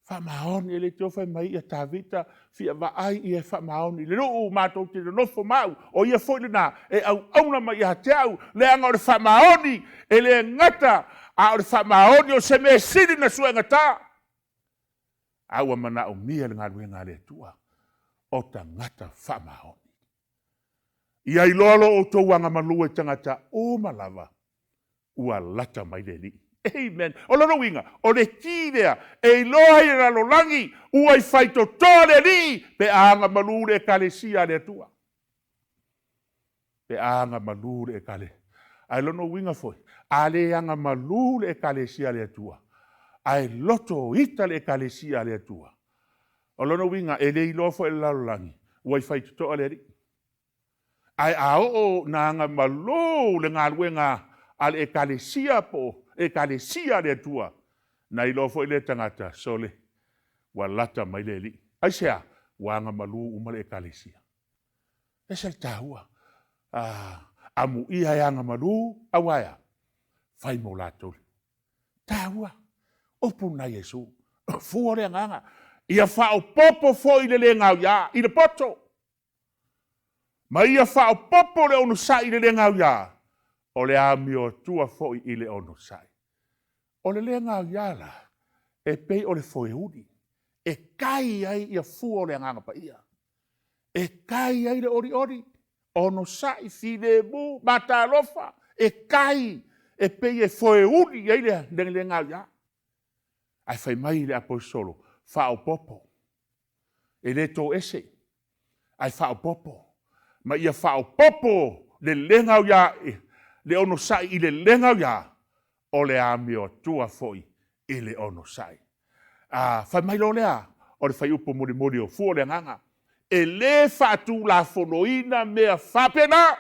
Whamahoni e le teo whai mai ia tāwita, fia waai ia whamahoni, le roo mātou te nofo mau, o ia whoilina, e au auna mai ia te au, le anga o le whamahoni, e le ngata, a o le whamahoni o se me siri na sua ngata. Aua mana o mia le Ngaluenga le tua, o tangata whamahoni. Ia I lolo o tau anga malua I tangata o malawa, ua lata mai le li. Amen. O lono winga, o le kīrea, e loa I ralo langi, ua I whaito tōle li, pe anga malure e kalesia le tua. Pe anga malure e kale. Ai lono winga foi, ale anga malure e kalesia le tua. Ai loto ita le kalesia le tua. O lono winga, e le ilofo e lalo langi, ua I whaito tōle li. Ai ao na anga malo le Ngaluenga ale e kalesia po, e kalesia le tua, na ilofo le tangata sole, wa lata mai le li. Ai sea, wanga malu umale e kalesia. E se tahua, amu ia e anga malu, awaya, fai mo lato. Tahua, opu na Yesu, fuore nganga, ia fao popo fo I le ngau ya, I le poto. Ma ia fao popo le onu sa I le ngau ya, o le amio tua fo I le onu sai. O le ngau ya la, e pei o le foe uni, e kai ai ia fua o le nganga pa ia. E kai ai le ori ori, ono sai fide mu, matalofa, e kai, e pei e foe uni ai le ngau ya. Ai fai mai le apostolo, fao popo, e le to ese, ai fao popo, ma ia fao popo le ngau ya, le ono sai I le ngau ya, o le amio tua foi I le ono sai. Fai mai lo lea, o le fai upo mori o fuo le nganga. E le fatu la fonoina mea whapena.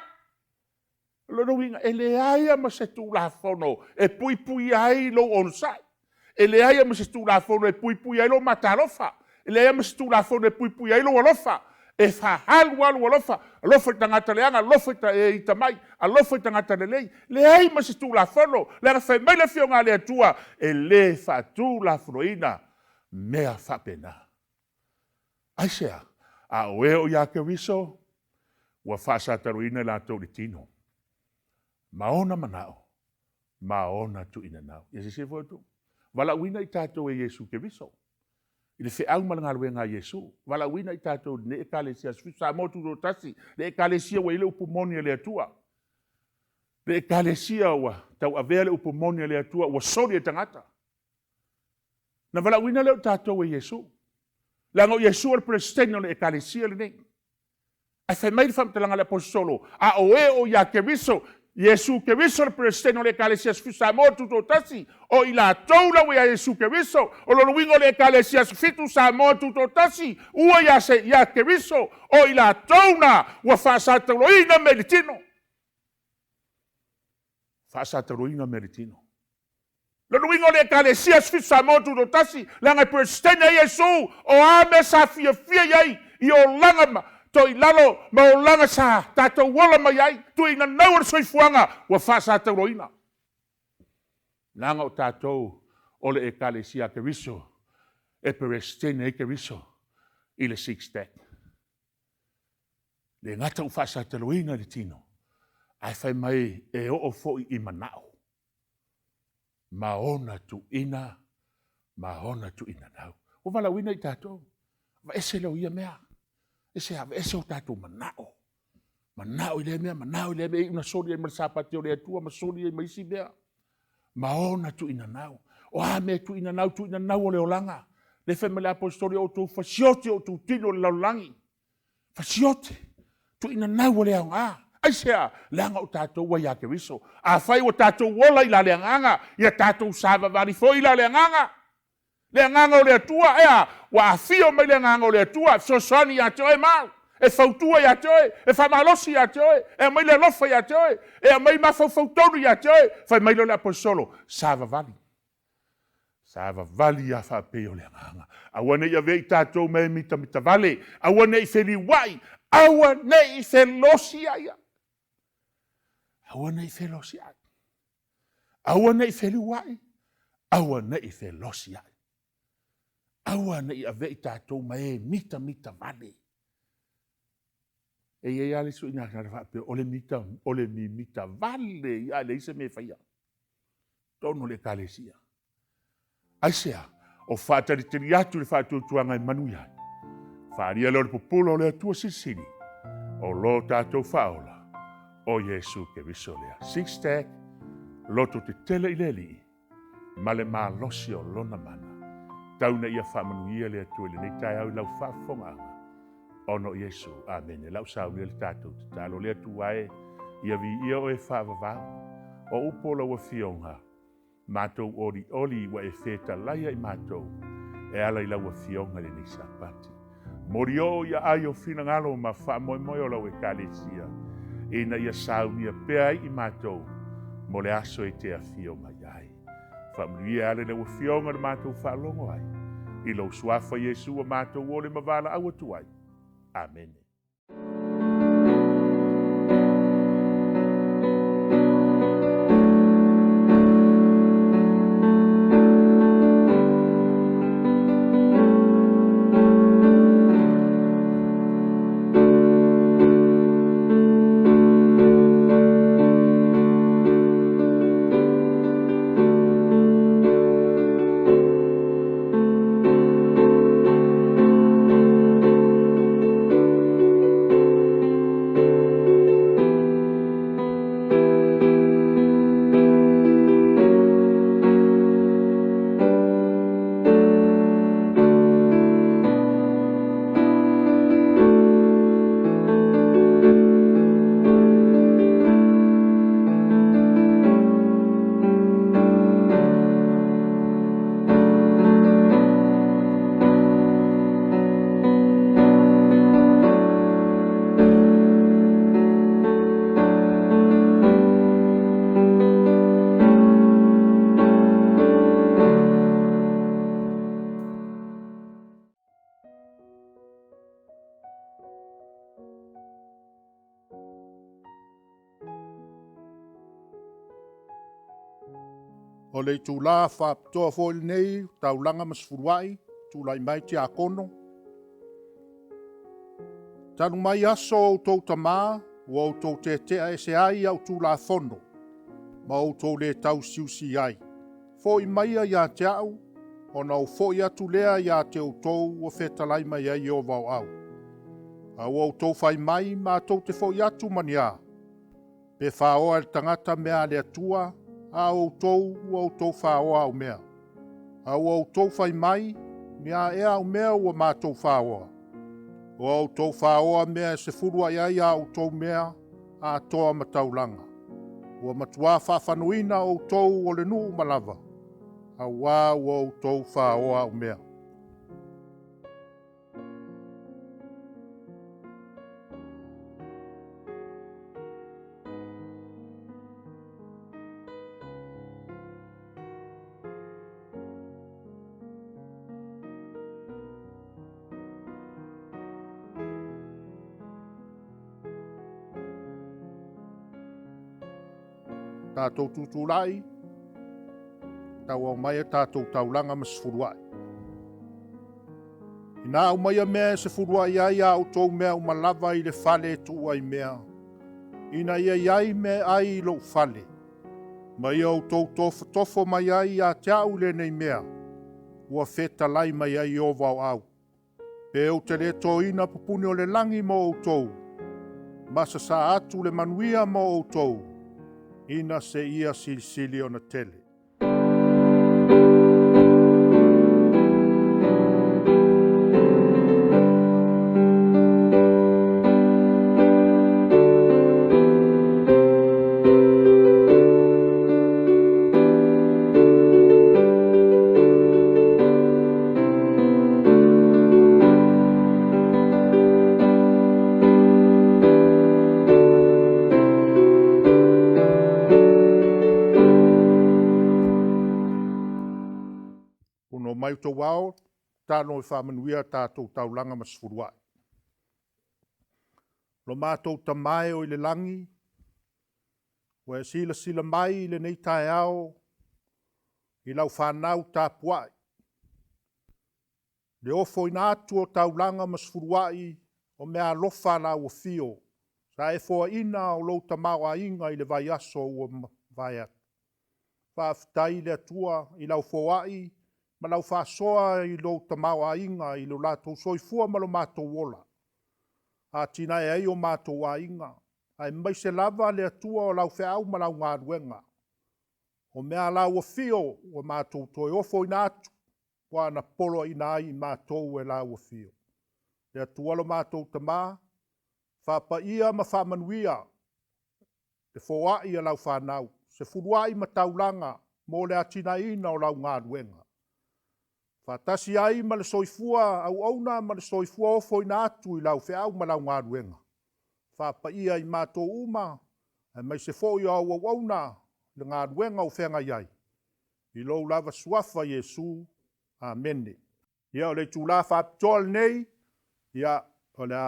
Lono winga, e le aia ma se tu la fono, e pui ai lo ono sai. E le aia ma se tu la fono, e pui ai lo matalofa. E le aia ma se tu la fono, e pui ai lo alofa. E whahalu alu alofa, alofa I tangata leanga, alofa I tamai, alofa I tangata le lei, le ai ma se tu la fono, le ana whai mai le whionga le atua, e le whatu la fonoina, mea whapena. Aisea, a oe o ia ke wiso, ua whaasataruina la tau le tino. Maona manao, maona tu ina nao. Ia se fo tu. Wala uina I tātou e Yesu ke wiso. I le wheau Ngaluenga Yesu. Wala wina I tātou ne e kalesia sa motu do tasi. Le e kalesia wa ile upumoni le atua. Le e kalesia wa tau avea le upumoni le atua wa sori e tangata. Na wala wina leo tātou e Yesu. Lango Yesu al presidente le e kalesia le nei. Ai fai mai whamtalanga le apostolo. A oe o ia ke viso. Yesu ke viso le presidente le kalesia sa motu do tasi. O ila toula wea Yesu ke viso. O lono wingo le kalesia fitu sa motu do tasi. Ua ya se ya ke viso. O ila touna wa Faasatoina meritino. Faasatoina meritino. Lono wingo le kalesia fitu sa motu do tasi. Langa presidente Yesu. O ame sa fia yai. I o langama. Toi lalo ma o langa sa tātou wala mai ai, tui na nauar soifuanga wa Faasatoina. Langa o tātou o le e kalesia ke viso, e perestene e ke viso, I le SISDAC. Le ngata u Faasatoina le tino, ai fai mai e o foi I manao. Maona tu ina nau. O wala wina I tātou, wa ese leo ia mea. Ese o tātou manao. Manao I le mea, I una sori e marsapati o le atua, masori e maisi mea. Maona tu ina nau. O me tu ina nau o le olanga. Le feme le apostoli o tu fasiote o tu tino le laulangi. Fasiote. Tu ina nau o le anga. Ai sea, langa o tātou wa ia ke viso. A fai o tātou wola I la le anganga. Ia tātou sava vari fo I la le anganga. Le anganga o le atua, ea, wa afio mai le anganga o le atua, sosani ya toe mau, e fautua ya toe, e famalosi ya toe, e mai le lofa ya toe, e mai mafaufautoru ya toe, fai mai le apostolo, sava vali. Sa vali a faapeo le nganga. Aua nei a vei tātou me mita vale. Aua nei Sefulua'i. Aua nei Felosia. Aua nei Felosia. Aua nei Sefulua'i. Aua nei Felosia. Aua nei a vei tātou me mita vale. E ale su ina kana faapeo ole mita vale. Ia le isa me faia. Tono le kalesia. Aisea, o whātaritiri atu le whātuatuanga i manuia. Whāria leo le popula o le atua sisiri. O lo tātou whaola. O Yesu ke viso lea. SISDAC, loto te tele i leli. Male mā losi o lona mana. Tauna ia whamanuia le atua le nei tai au lau Faafofoga. Ono Yesu, amen. E lau saunia le tātou te talo le atua e. Ia vi ia o e whaavavau. O upola wa fionga. Mātou oli wa e feta laia i mātou. E ala i laua fionga le ni sapati. Mori o ia ai o fina ngalo ma wha moe o lau e kalesia. E na ia saunia pea i mātou. Mo le aso e te a fionga iai. Whamria ale laua fionga le mātou whalongo ai. I lau suafa Yesu a mātou o le mavala au atu ai. Amen. O le tūlā Faapitoa fōi nei, Taulaga ma Sefulua'i, tūlai mai te akono. Tanu mai aso o tau tamā, o au tau te tea e se ai au tūlā fono, ma au tau le tau siusi ai. Fōi mai a ia te au, o nau fōi atu lea ia te au tau o whetalai mai ai o vau au. Au tau whai mai, ma tau te fōi atu mani a. Pe whaoa el tangata mea le atua, a o tau whaoa au mea. Au tau whai mai, mea e au mea ua mātou whaoa. O au tau whaoa mea Sefulua'i ai au tau mea a toa ma Taulaga. Ua matua whawhanuina au tau o le nuu malava. Au au tau whaoa au mea. Tātou tūtūlai, tau au mai tātou Taulaga ma Sefulua'i. Ina au mai mea Sefulua'i ai au tau mea o malava i le fale tua i mea. Ina ia iai me ai i lo fale. Mai au tau tofo mai ai a te au le nei mea. Ua feta lai mai ai o vau au. Pe au te le toeaina pupuni o le langi mo au tau. Masa sa atu le manuia mo au tau. Ina se ia silisili o na tele. mai tō wao, tāno e whamanuia tātou taulanga ma Sefulua'i. Lo mātou tamae o i le langi, o e sila mai i le nei tae ao, i lau whanau tāpuai. Le ofo ina atu o taulanga ma Sefulua'i, o mea alofa la ua fio, sa e foa ina o lou tamau a inga i le vai aso ua vai atu. Whaafitai le atua i lau foa'i, ma lau whaasoa i lou tamau a inga i lau lātou soifua ma lo mātou wola. A tina e ai o mātou a inga, ai mai se lava le atua o lau whiau ma lau ngā ruenga. O mea lau a fio o mātou toi ofo ina atu, wa na polo ina ai mātou e lau a fio. Le atua lo mātou tamā, Paia ma whamanuia, le foa'i a lau whanau, Sefulua'i ma taulanga, mo le atina ina o lau ngā ruenga. Whatasi ai ma le soifua au auna ma le soifua ofo ina atu i lau whiau ma lau ngā ruenga. Paia i mātou uma, e mai se fo i au auna le ngā ruenga o whenga iai. I lou lava suafa Iesu, amene. Ia o le tūla Faapitoa nei, ia o le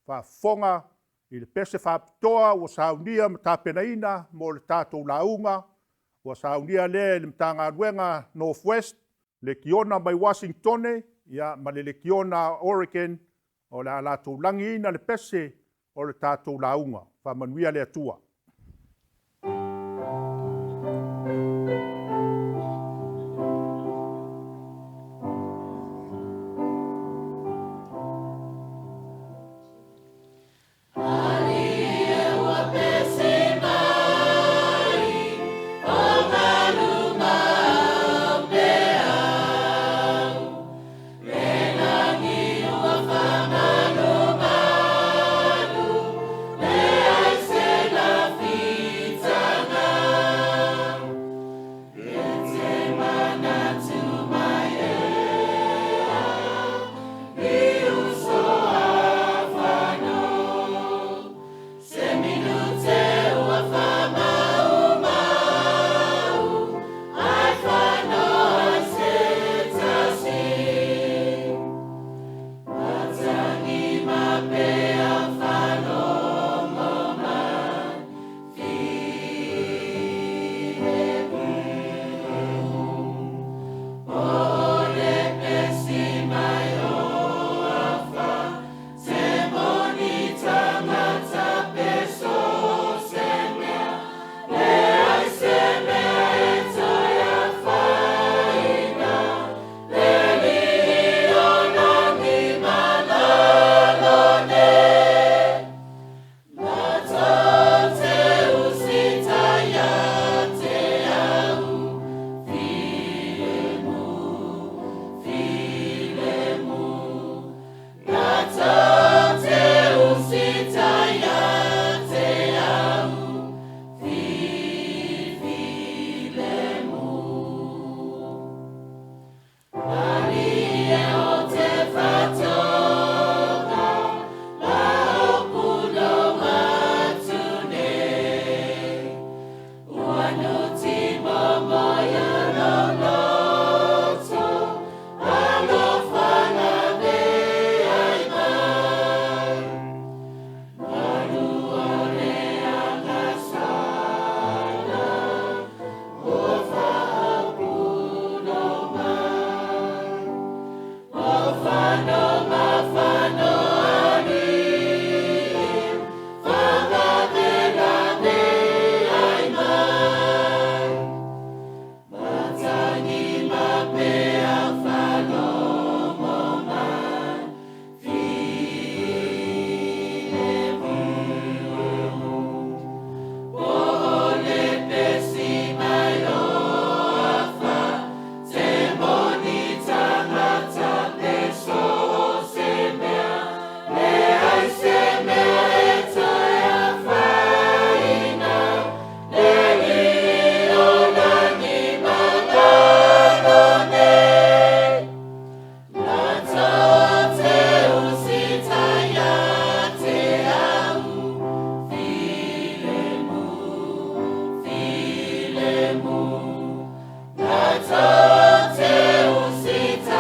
Faafofoga i le Pese Faapitoa ua Sauniga ma Penina mo le tātou Lauga, ua Sauniga le Matagaluega Northwest, le kiona mai Washington, ia ma le kiona Oregon, o le alatou langiina le Pese o le tātou Lauga, whamanuia le atua. Te usita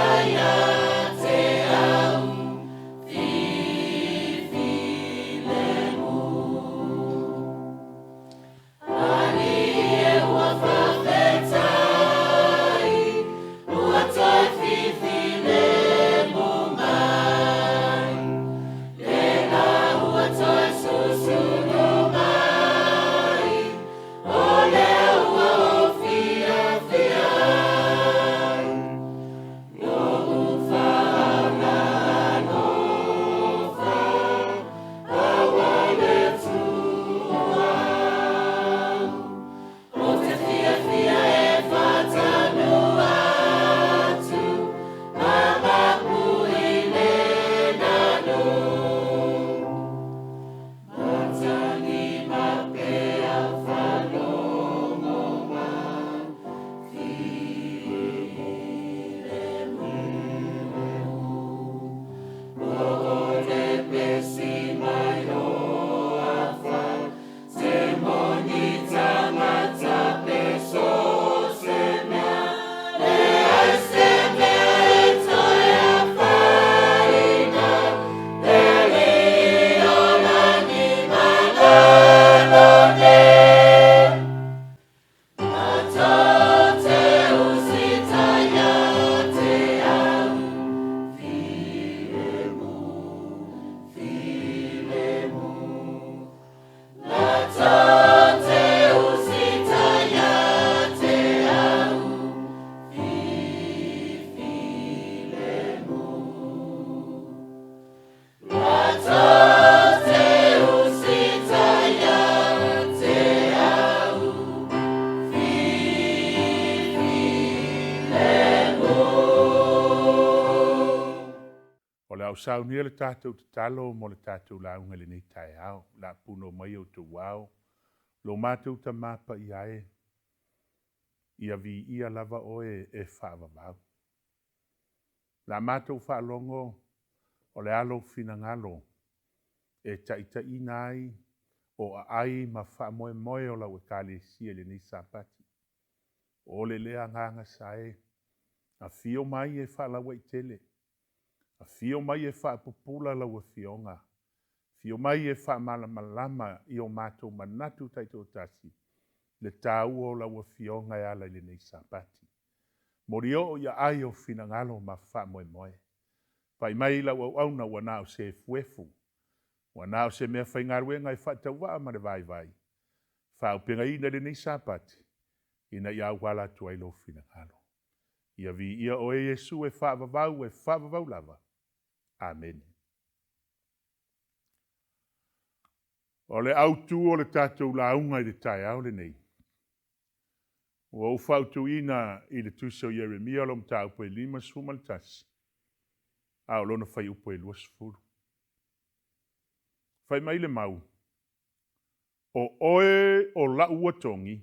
saunia le tātou tatalo mo le tātou launga le nei tae au, la puno mai o tu wao. Lo mātou ta mapa i ae, ia vi ia lava oe e whaavavau. La mātou whaalongo o le alo finangalo, e taita i nai o a ai ma wha moe moe o lau e kāle sia le nei sapati. O le lea nganga sae, a fio mai e wha lawa i tele. A fio mai e wha popula lau e fionga. Fio mai e wha malama i o mātou manatu taito tasi. Le tāu o lau e fionga e ala le nei sapati. Mori o ia ai o finangalo ma wha moe moe. Pai mai lau au auna wana o se fuefu. Wana o se mea whaingaruenga e whatau waa ma le vai vai. Whao penga ina le nei sapati. Ina ia wala tu ai lo finangalo. Ia vi ia o e Yesu e whaavavau lava. Amen. O le autu o le tātou launga i le tae au le nei. O au whautu ina i le tuso Jeremia lo mtau po e 5 sumaltasi. Au lona whai upo e 2. Whai mai le mau. O oe o la uatongi.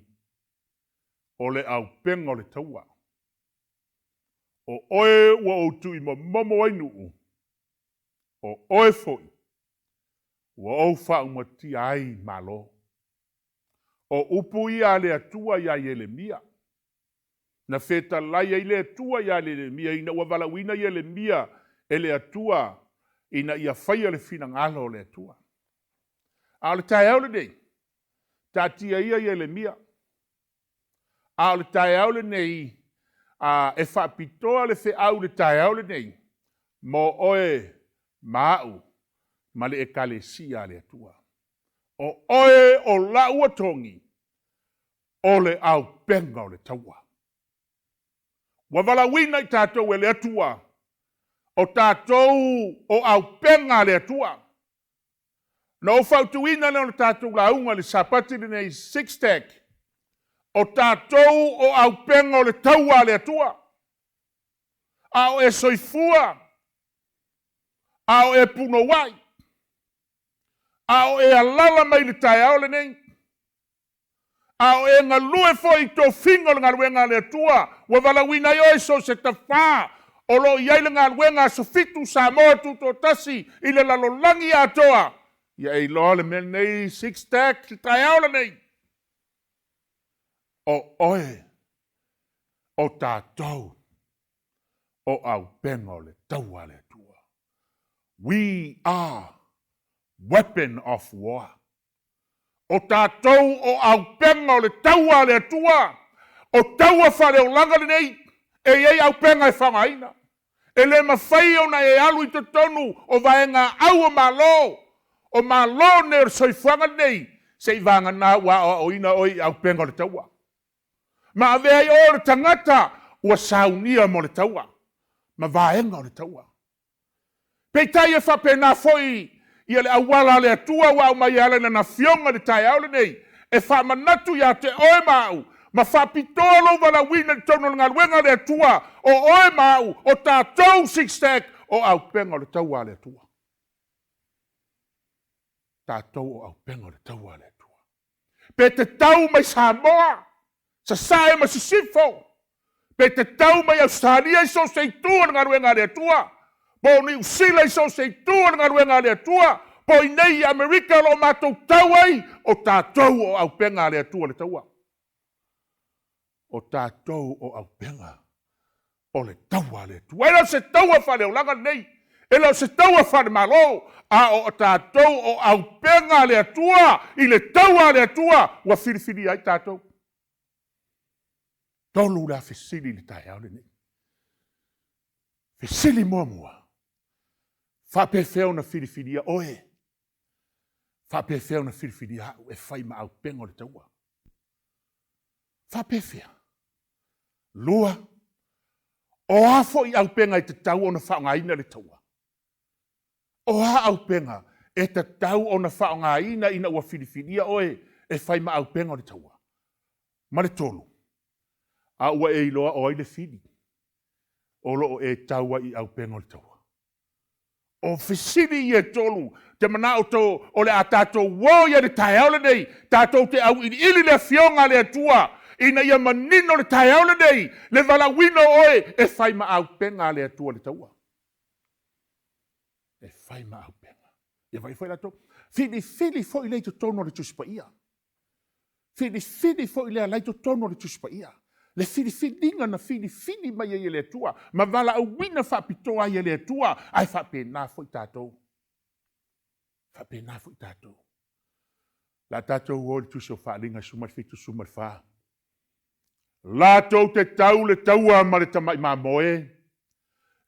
O le au penga o le taua. O oe ua outu i momo ai nuu. O oe foi. Ua au whau mati ai malo. O upu ia le atua ia Jeremia. Na feta laia i le atua ia Jeremia. Ina ua valawina ia Jeremia e le atua. Ina ia whaia le finangalo o le atua. A le tae au le nei. Tatia ia Jeremia. A le tae au le nei. E Faapitoa le fe au le tae au le nei. Mo oe mau. Ma le ekalesia le atua. O oe o la uatongi. O le au penga o le taua. Wa valawina i tātou e le atua. O tātou o au penga le atua. Na o whautuina le o tātou launga le sapati le nei SISDAC. O tātou o au penga o le taua le atua. A o e soifua. A o e puno wai. A o e alala mai le tae ao le nei. A o e ngalue foi to fingo le ngaluenga le atua. Wa valawina yo e so se tawha. O lo iai le ngaluenga so fitu sa moa tuto tasi. I le lalolangi atoa. Ia e loa le mel nei SISDAC le tae ao le nei. O oe. O tātou. O au pengo le taua le atua. We are weapon of war. O tātou o au penga o le taua le atua. O taua Faaleolaga le nei. E iei au penga e whangaina. E le mawhai o na e alu i te tonu. O vaenga au o malo. O malo ne o soifuanga nei. Se i vanga na wa o ina oi au penga o le taua. Ma avea i o le tangata. Ua saunia mo le taua. Ma vaenga o le taua. Peitai e whapena foi. Ia le awala le atua wa mai ala na fionga le tae au le nei. E wha manatu ia te oe mau. Ma Faapitoa lo wala wina le tono ngā luenga le atua. O oe mau. O tātou SISDAC. O au penga le taua le atua. Tātou o au penga le taua le atua. Pe te tau mai Samoa. Sa sae ma sisifo. Pe te tau mai Australia i so seitua ngā luenga le atua. Po New Zealand so seitua ngā luenga le atua. Po i nei Amerika lo mātou tau ai. O tātou o au penga le atua le taua. O tātou o au penga. O le taua le atua. E lau se taua Faaleolaga nei. E lau se taua Faalemalo. A o tātou o au penga le atua. I le taua le atua. Wa firifiri ai tātou. Tolu la fesili le tae au le nei. Fesili mua mua. Faapefeo na firifiria oe. Faapefeo na firifiria au e whai ma au penga o le taua. Faapefea. Lua. O afo i au penga e te tau o na whaongaina le taua. O ha au penga e te tau o na whaongaina ina ua firifiria oe e whai ma au penga o le taua. Ma le tolu. A ua e iloa o ai le fili. O lo e taua i au penga o le taua. o fisiri e tolu, te mana o le a tātou wō ia le tae aule nei, tātou te au ili le fionga le atua, ina ia manino le tae aule nei, le valawino oe, e whai ma au penga le atua le taua. E whai ma au penga. Ia vai whai lato, fili fo i leito tono le Tuisafua. Fili fo i lea leito tono le Tuisafua. Le filifilinga na filifili mai e le atua, ma vala au wina Faapitoa i le atua, ai Faapena fo i tātou. Faapena fo i tātou. La tātou o le Tuisafua linga sumar fitu sumar wha. Lātou te tau le taua ma le tamai mamoe.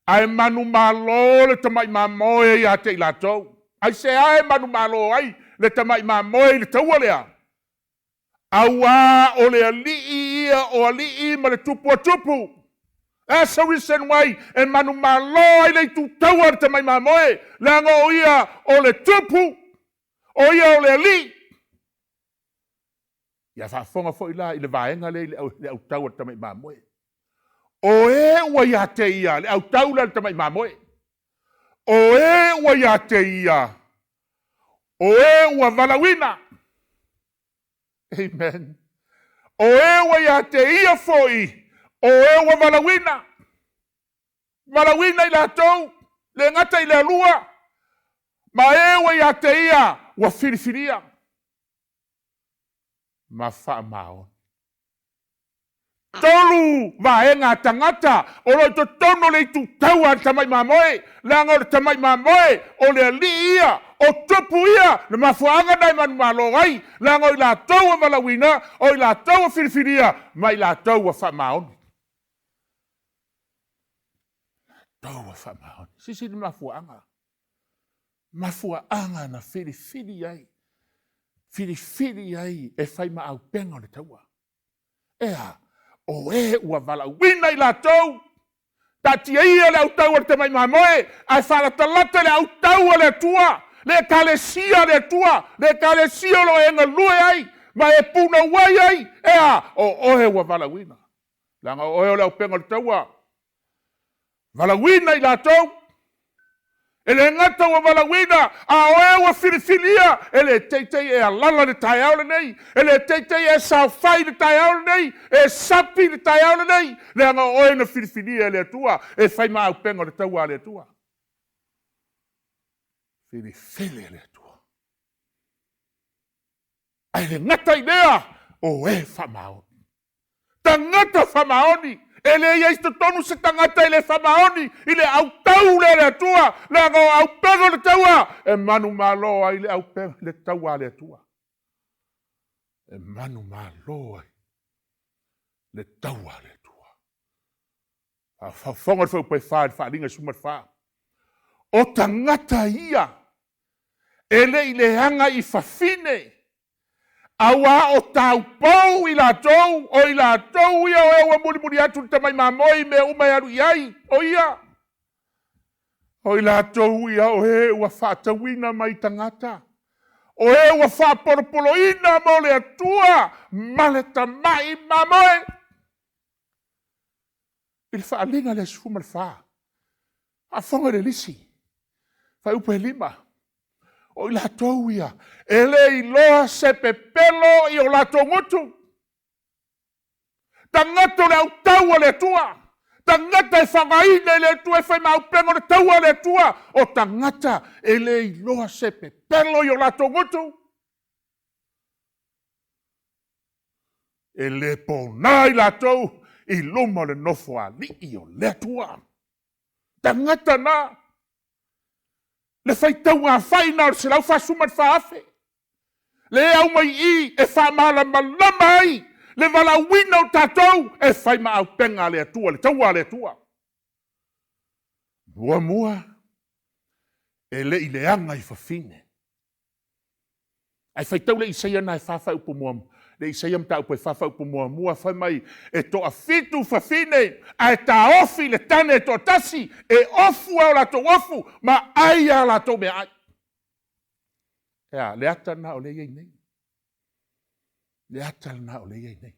Ai Malumalu le tamai mamoe i ate i lātou. Ai se ai Malumalu ai le tamai mamoe le taua lea. Aua o le alii ia o alii ma le tupu a tupu. E sawisen wai e Malumalu ai le tutaua le tamai mamoe. Le anga o ia o le tupu. O ia o le alii. Ia whaafonga fo i la i le vaenga le au tau le tamai mamoe. O e ua ia te ia le au tau le tamai mamoe. O e ua ia te ia. O e ua valawina. Amen. O e ua ia te ia foi. O e ua valawina. Valawina i la tau. Le ngata i le alua. Ma e ua ia te ia. Ua firifiria. Ma wha mao. Tolu vaenga tangata. O lo to tono le tu taua tamai mamoe. Langa o le tamai mamoe. O le ali ia. O tupu ia. Le mafuanga dai Malumalu ai. Langa o i la taua valawina. O i la taua firifiria. Ma i la taua wha mao. Taua wha mao. Sisi le mafuanga. Mafuanga na fili ai. Fili ai e whai ma au penga o le taua. Ea, o e ua valawina i la tau. Tati ia le au taua le tamai mamoe. Ai whalatalata le au taua le tua. Le kalesia le tua. Le kalesia lo e ngalue ai. Ma e puna wai ai. Ea, o e ua valawina. Langa o e o le au penga o le taua. Valawina i la tau. Ele ngata wa valawina, a oe wa filifilia, ele teitei e alala le tai aule nei, ele teitei e saufai le tai aule nei, e sapi le tai aule nei, le anga oe na filifilia le atua, e fai maa upenga le taua le atua. Filifilia le atua. Ai le ngata i lea, oe whamaoni. Tangata whamaoni. Ele ia isto tonu se tangata ele whamaoni, ile au tau le atua, le ango au pego le taua, e Malumalu ai le au pego le taua le atua. E Malumalu ai le taua le atua. A whafonga le whaupai wharinga sumar wha. O tangata ia, ele ile hanga i whawhine, awa o tau pau i la tau, o i la tau ia o ewa muri atu tamai mamoi me umai aru iai, o ia. O i la tau ia o ewa whaatawina mai tangata. O ewa whaaporopoloina mo le atua, maleta mai mamoi. Il whaalinga le sufuma le wha. A whanga le lisi. Whai upe lima. O i la tau ia, ele i loa se pepelo i o la tongutu. Tangata le au taua le tua. Tangata e whangaina le tua e whai mau pengo le taua le tua. O tangata ele i loa se pepelo i o la tongutu. Ele pona i la tau i luma le nofo alii o le tua. Tangata na. Le fai tau ngā whaina o se lau whasumat whaafe. Le au mai i e whamala malama ai. Le wala wina o tātou e whai ma au penga le atua, le taua le atua. Mua, e le i le anga i whawhine. Ai whai tau le i seia na e whawhai upo muamu. Le i seia mta upo e whawhai upo muamu. Mua whai mai e toa fitu whawhine. A e tā ofi le tane e toa tasi. E ofu au la to ofu. Ma ai a la to me ai. Ea, le ata na o le iei nei. Le ata na o le iei nei.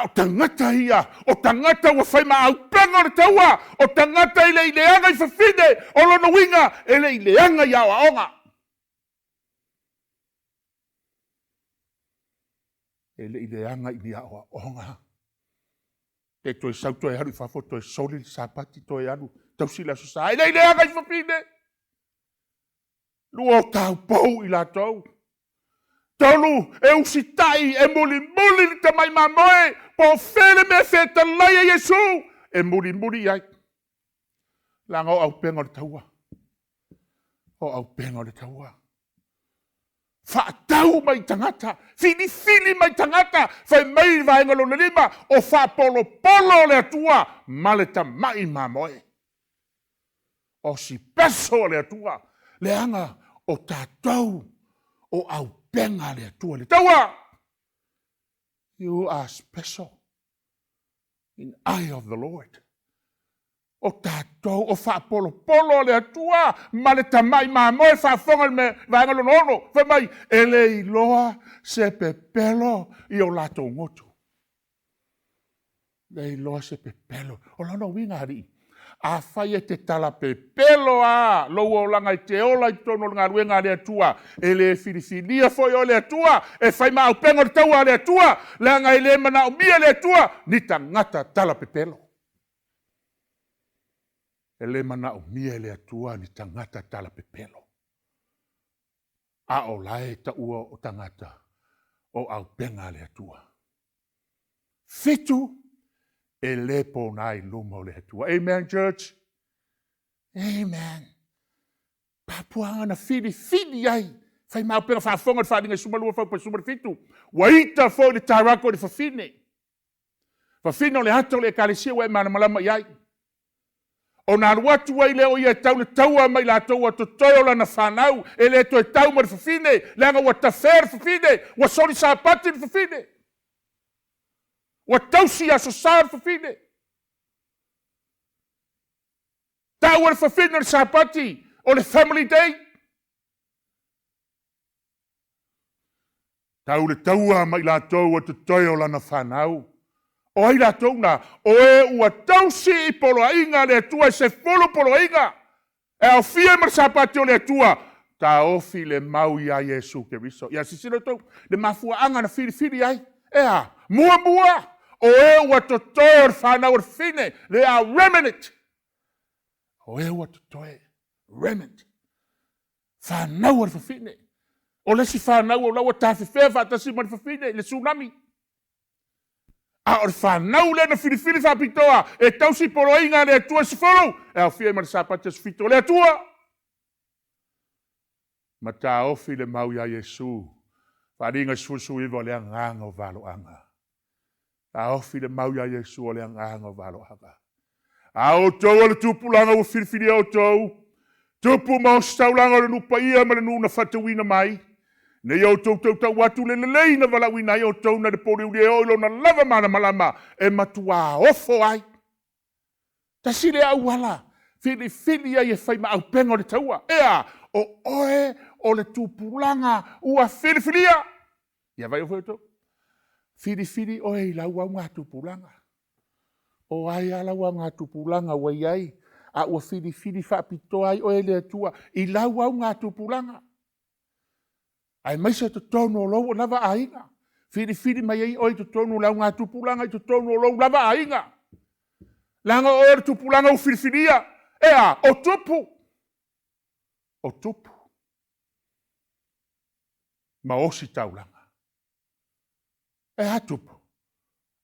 o tangata ia, o tangata ua whai ma au penga o le taua, o tangata i le ileanga i whawhine, o lona winga e le ileanga i au aonga. E le ileanga i ni au aonga. E toi sau toi haru i whafo, toi soli sapati toi haru, tau sila so sa, e le ileanga i whawhine. Lua o tau pou i la tau. Tolu, e usitai, e muli ni tamai mamoe, po fele me feta laia Yesu, e muli ai. Langa o au penga o le taua. O au penga o le taua. Whaatau mai tangata, fili mai tangata, whai mai vaenga lo le lima, o whaapolo le atua, male tamai mamoe. O si peso le atua, le anga o tātou, o au penga le atua le taua. You are special in eye of the Lord. O tātou, o whaapolo le atua, ma le tamai mamoe whaafonga me vaenga lo nono, whai mai, ele i loa se pepelo i o lato ngotu. Le i loa se pepelo, o lana winga hari. A whai e te tala pepelo a, lo o langa i te ola i tono ngā ruenga le atua, e le whirifinia foi o le atua, e whai maa upenga le taua le atua, le anga i le mana o mia le atua, ni tangata tala pepelo. E le mana o mia le atua, ni tangata tala pepelo. A o lae ta ua o tangata, o au penga le atua. Fitu, e lepo nai lumo le atua. Amen, church? Amen. Papuanga na fili ai. Fai mau penga whaafonga le whaadinga sumalua whaupa sumar fitu. Waita fo le tarako le whawhine. Whawhine o le hato le kalesia wai mana malama iai. O nā ruatu wai leo ia tau le taua mai la taua to toi o lana whanau. E le toi tau ma le whawhine. Leanga wa tawher whawhine. Wa sori sa pati le whawhine. Wa tausi a sosar whawhine. Tau le whawhine le sapati o le family day. Tau le taua mai la taua to toi o lana whanau. O ai la tauna, o e ua tausi i poloaiga le atua, Sefulu poloaiga. E au fia ma le sapati o le atua. Ta ofi le mau ia Yesu Keriso. Ia sisino tau, le mafuaaga na fili ai. Ea, mua. O e ua totoe o le whanau o le fine, le a remnant. O e ua totoe, remnant. Whanau o le fine. O le si whanau o laua tawhewhea whaatasi ma le fine, le tsunami. A o le whanau le na Filifili Faapitoa, e tausi poloaiga le atua Sefulu, e au fia ma le sapati asfito le atua. Ma ta ofi le mau ia Yesu, wharinga suiva o le anganga o valoanga. A ofi le mau ia Yesu o le anganga o valoanga. A o tau o le tupulanga o Filifili o tau, tupu ma o staulanga o le nupaia ma le nuna whatauina mai. Nei o tau watu le leina walawina i o tau na le pori uli e oilo na lava mana malama e matua ofo ai. Ta sile au wala, fili ai e whai ma au penga o le taua. Ea, o oe o le tupulanga ua filifilia. Ia vai o whauto? Fili oe i lau au ngā tupulanga. O ai ala ua ngā tupulanga wai ai. A ua fili Faapitoa ai oe le atua. I lau au ngā tupulanga. Ai mai se to tono lo lava ainga. Fili mai ai oi to tono la ngā tupulanga i to tono lo lava ainga. Langa o tupulanga o filifilia. Ea, o tupu. O tupu. Ma osi taulanga. Ea tupu.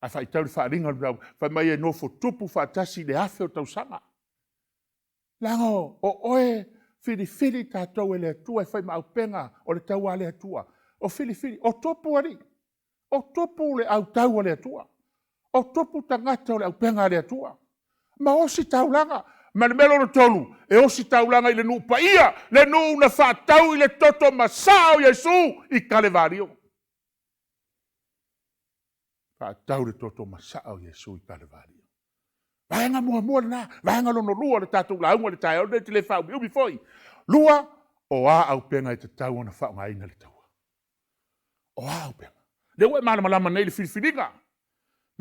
A fai tau le whaaringa rau. Fai mai e nofo tupu whaatasi le afe o tausanga. Langa o oe fili tātou e le atua e whai ma au penga o le taua le atua. O fili, o topu ari. O topu le au taua le atua. O topu tangata o le au penga le atua. Ma osi taulanga. Ma le melo no tolu. E osi taulanga i le nuu paia. Le nuu na whaatau i le toto masao Yesu i Kalevario. Whaatau le toto masao Yesu i Kalevario. Vaenga mua na, vaenga lono lua le tātou launga le tae, o le te le whau miu bifoi. Lua, o a au penga i te tau na whau ngaina le taua. O a au penga. Le ue mana malama nei le filifilinga.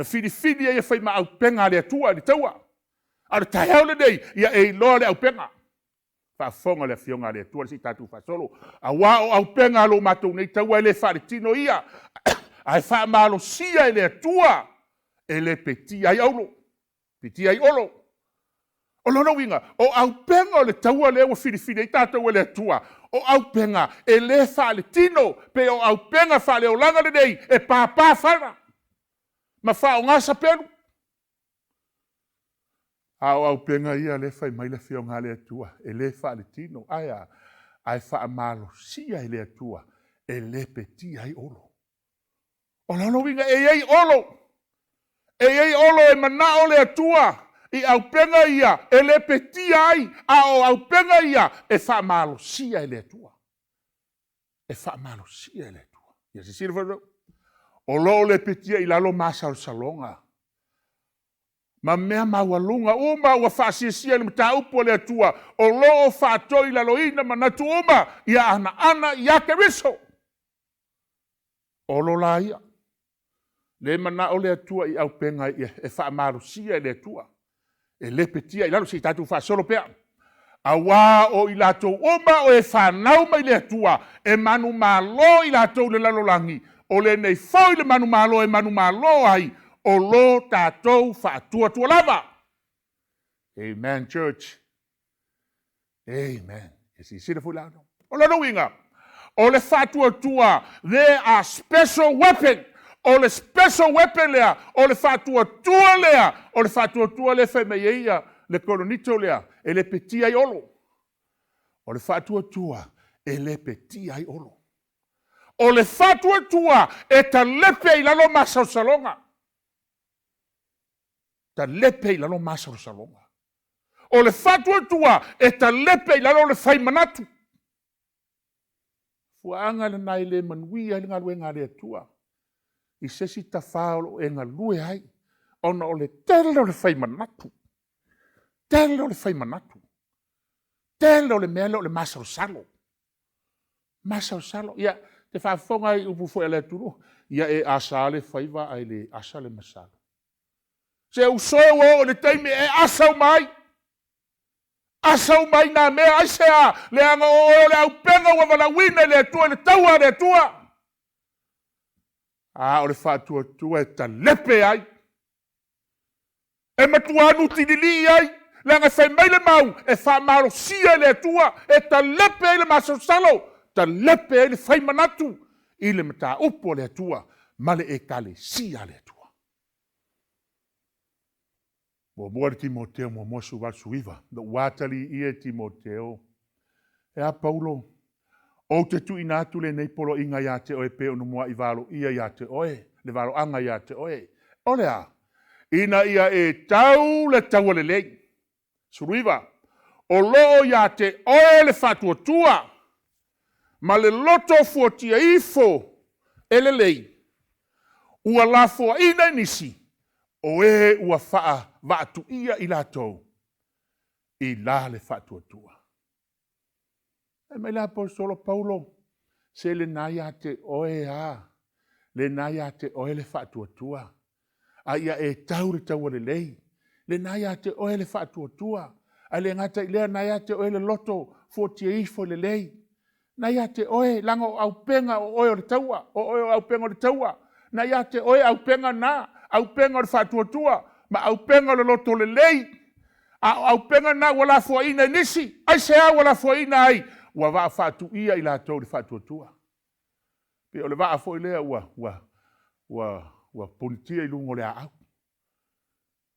Na fili ia fai ma au penga le tua le taua. Ar taeau le nei, ia e loa le au penga. Faafofoga le afioga le tua le si tatu fasolo. A wa o au penga lo matou nei taua le Faretino ia. Ai faamalosia e le tua. E le peti ai aulo. Peti ai olo. O lona winga, o au penga o le taua le ua fili i tatou le tua. O au penga e le Faretino, pe o au penga Faaleolaga le nei, e pāpā fara. Ma whaongasa penu. Au penga ia le fai mai le fionga le atua. E le Faretino. Ai faamalosia e le atua. E le peti ai olo. O lona winga e ei olo. E ei olo e mana o le atua. I au penga ia e le peti ai. Au penga ia e faamalosia e le atua. E faamalosia e le atua. Ia se sira whanu. O lo le petia i lalo masal salonga. Ma mea mawalunga uma ua whaasiesia le mta upo le atua. O lo o whaatoi lalo ina manatu uma ia ana ia ke riso. O lo la ia. Le mana o le atua i au penga ia e whaamarusia le atua. E le petia i lalo si tatu whaasolo pea. A wā o i lato uma o e whanau mai le atua. E Malumalu i lato le lalolangi. O le nei foi le Malumalu e Malumalu ai. O lo tātou whaatua lava. Amen, church. Amen. E si sira fu lano. O lano winga. O le whaatua, there are special weapon. O le special weapon lea. O le whaatua lea. O le whaatua le whaimeia le kolonito lea. E le peti ai olo. O le whaatua e le peti ai olo. O le whaatua e ta lepe i lalo masau salonga. Ta lepe i lalo masau salonga. O le whaatua e ta lepe i lalo le whaimanatu. Fuanga le nai le manuia i ngā luenga le atua. I sesi ta whaolo e ngā lue ai. Ona o le tele o le whaimanatu. Tele o le whaimanatu. Tele o le mele o le masau salo. Masau salo. Ia, te whaafonga i upu fo e le turu. Ia e asa le whaiva ai le asa le masalo. Se usoe o le taimi e asau mai. Asau mai nā mea aisea. Le anga o le au penga wa wala wina le tua le taua le tua. O le whaatua e ta lepe ai. E matua anu tinili ai. Le anga whai mai le mau. E whaamaro sia le tua. E ta lepe ai le masau salo. Ta lepe ai le whai manatu. I le mata upo le tua. Male e kale sia le tua. Moa Timoteo mo mosu wal suiva. No watali ia Timoteo. E a Paulo. O te tu inatu le nei polo inga ia te oe pe onu mua i valo ia ia te oe. Le valo anga ia te oe. Ole a. Ina ia e tau le tau le lei. Suiva. O loo ia te oe le fatua tua. Ma le loto fuatia ifo. Ele lei. Ua la fua ina nisi. O e ua faa vatu ia i latou. I la le fatua tua. E mai la apostolo Paulo. Se le naya te oe a. Le naya te oe le fatua tua. A ia e tau le tau le lei. Le naya te oe le fatua tua. A le ngata i lea naya te oe le loto. Fuatia ifo le lei. Naya te oe lango au penga o oe o le taua. O oe au penga o le taua. Naya te oe au penga na. Au penga o le fatua tua. Ma au penga o le loto le lei. Au penga na wala fua ina nisi. Ai sea wala fua ina ai. Ua waa fatu ia i la tau le fatua tua. Pe o le waa fo i lea ua politia i lungo le au.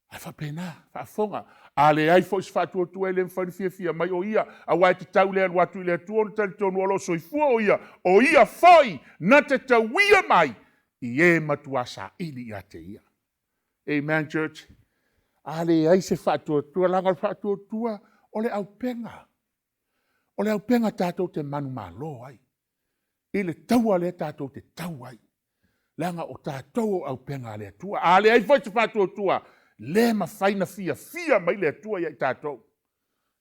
Ai fa pena, fa fonga. A le ai fo is fatua tua i le mfani fia mai o ia. A wai te tau lea watu i lea tua. Tali tonu alo soifua o ia. O ia foi na te tau ia mai. I e matua sa ili ia te ia. Amen, church. Ale ai se fatua tua, langa fatua tua, ole au penga. Ole au penga tātou te Malumalu ai. Ile taua le tātou te tau ai. Langa o tātou au penga le tua. Ale ai foi se fatua tua, le mawhaina fia mai le tua ia i tātou.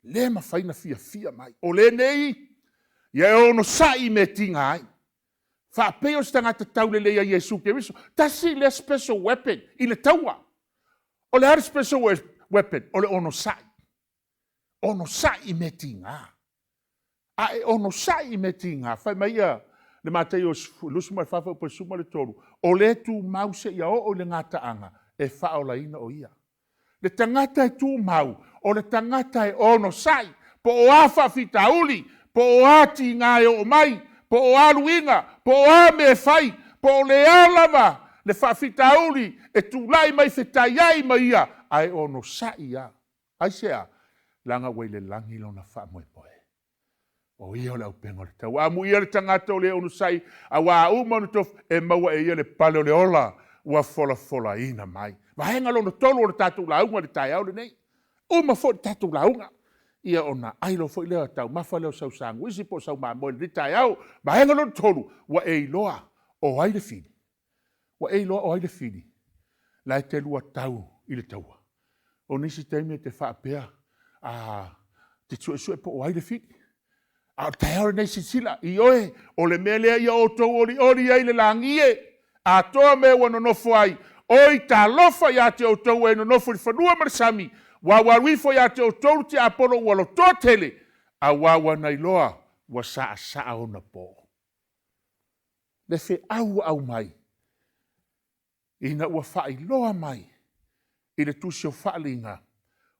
Le mawhaina fia mai. O le nei, ia ono sai me tinga ai. Whaapea o se tangata taulele ia Yesu Keriso. Tasi le special weapon i le taua. O le hara special weapon, o le ono sai. Ono sai me tinga. A e ono sai me tinga. Whai mai ia, le mātai o lusu mai whawha upa suma le toru. O le tu mause ia o le ngata anga. E whaolaina o ia. Le tangata e tu mau. O le tangata e ono sai. Po o awha fitauli. Po o ati ngā e o mai. Po o aluinga. Po o ame e whai. Po o le alava. Le whawhitauli. E tu lai mai whetai ai mai ia. Ai ono sai ia. Ai sea. Langa wei le langi lona wha moe poe. O ia o le au pengo le tau. Amu ia le tangata o le ono sai. A wā umanu tof e maua e ia le pale o le ola. Ua fola ina mai. Wahenga lona tolu o le tātou launga le tai au le nei. Uma fo le tātou launga. Ia ona ailo fo leo tau mafa leo sau sangu. Isi po sau mamoe le tai au. Wahenga lona tolu. Wa e iloa o aile fini. Wa e iloa o aile fini. Lai te lua tau i le taua. O nisi teime te whaapea. Te sue po o aile fini. A tai au nei sisila. I oe o le melea ia o tau ori ai le langie. A toa me wana nofo ai. Oi ta lofa ya te o tau e no nofo li whanua marisami. Wawa rifo ya te o tau te apolo walo tōtele. A wawa nei loa wa saa ona po. Le fe au mai. Ina ua whai loa mai. I le tusi o whaalinga.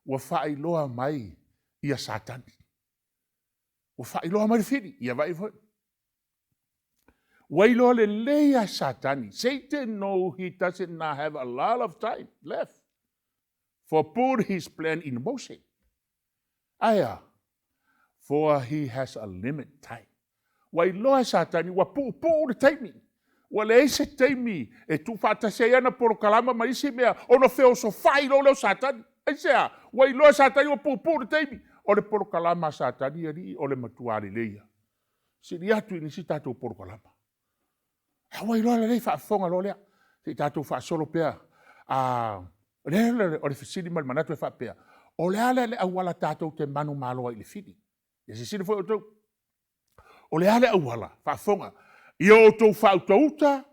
Ua whai loa mai. Ia satani. Ua whai loa mai whiri. Ia vai foi. Wailo le leia satani. Satan know he doesn't now have a lot of time left for put his plan in motion. Aya, for he has a limit time. Wailo satani wa pu le taimi. Wa le se taimi e tu fata se ana por kalama mai se mea ono feo so failo le satani. Esa, wailo satani wa pu le taimi. O le por kalama satani ri o le matuari leia. Siriatu ni sitato por kalama. Hawa i loa lei whaafonga lo lea. Te tātou whaasolo pēr. O le whisiri mal manatu e whaapea. O le ale le awala tātou te manu maloa i le whiri. Ia se siri foi o tau. O le ale awala whaafonga. Ia o tau whautauta.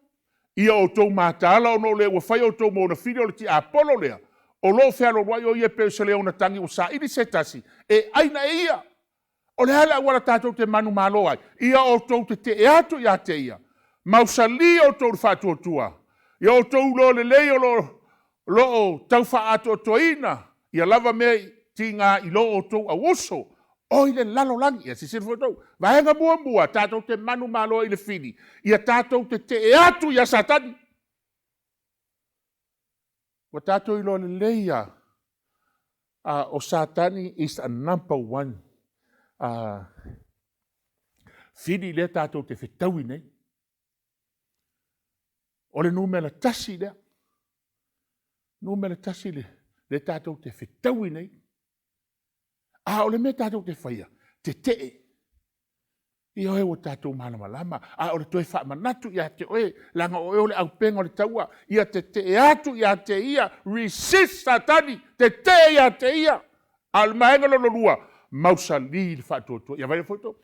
Ia o tau mātāla o no le ua whai o tau mōna whiri o le ti apolo lea. O lo whealo rwai o ia pēr se leo na tangi o sa ili setasi. E aina e ia. O le ale awala tātou te manu maloa. Ia o tau te eato ia te ia. Mausali o tau whaatuatua. Ia o tau lo le lei o lo tau whaato Toeaina. Ia lava mea ti ngā i lo o tau awuso. O i le lalo langi. Ia sisir fo tau. Vahenga mua tātou te manu malo i le whini. Ia tātou te eatu ia satani. Wa tātou i lo le leia o satani is a number one. Whini le tātou te whetau nei. O le numela tasi lea. Numela tasi le tātou te whetau nei. O le me tātou te whaia. Te tee. I oe o tātou malama. O le toe wha manatu ia te oe. Langa oe o le au penga o le taua. Ia te atu ia te ia. Resist satani. Te tee ia te ia. Al maenga lo lua. Mausali le whaatuatua. Ia vai foto.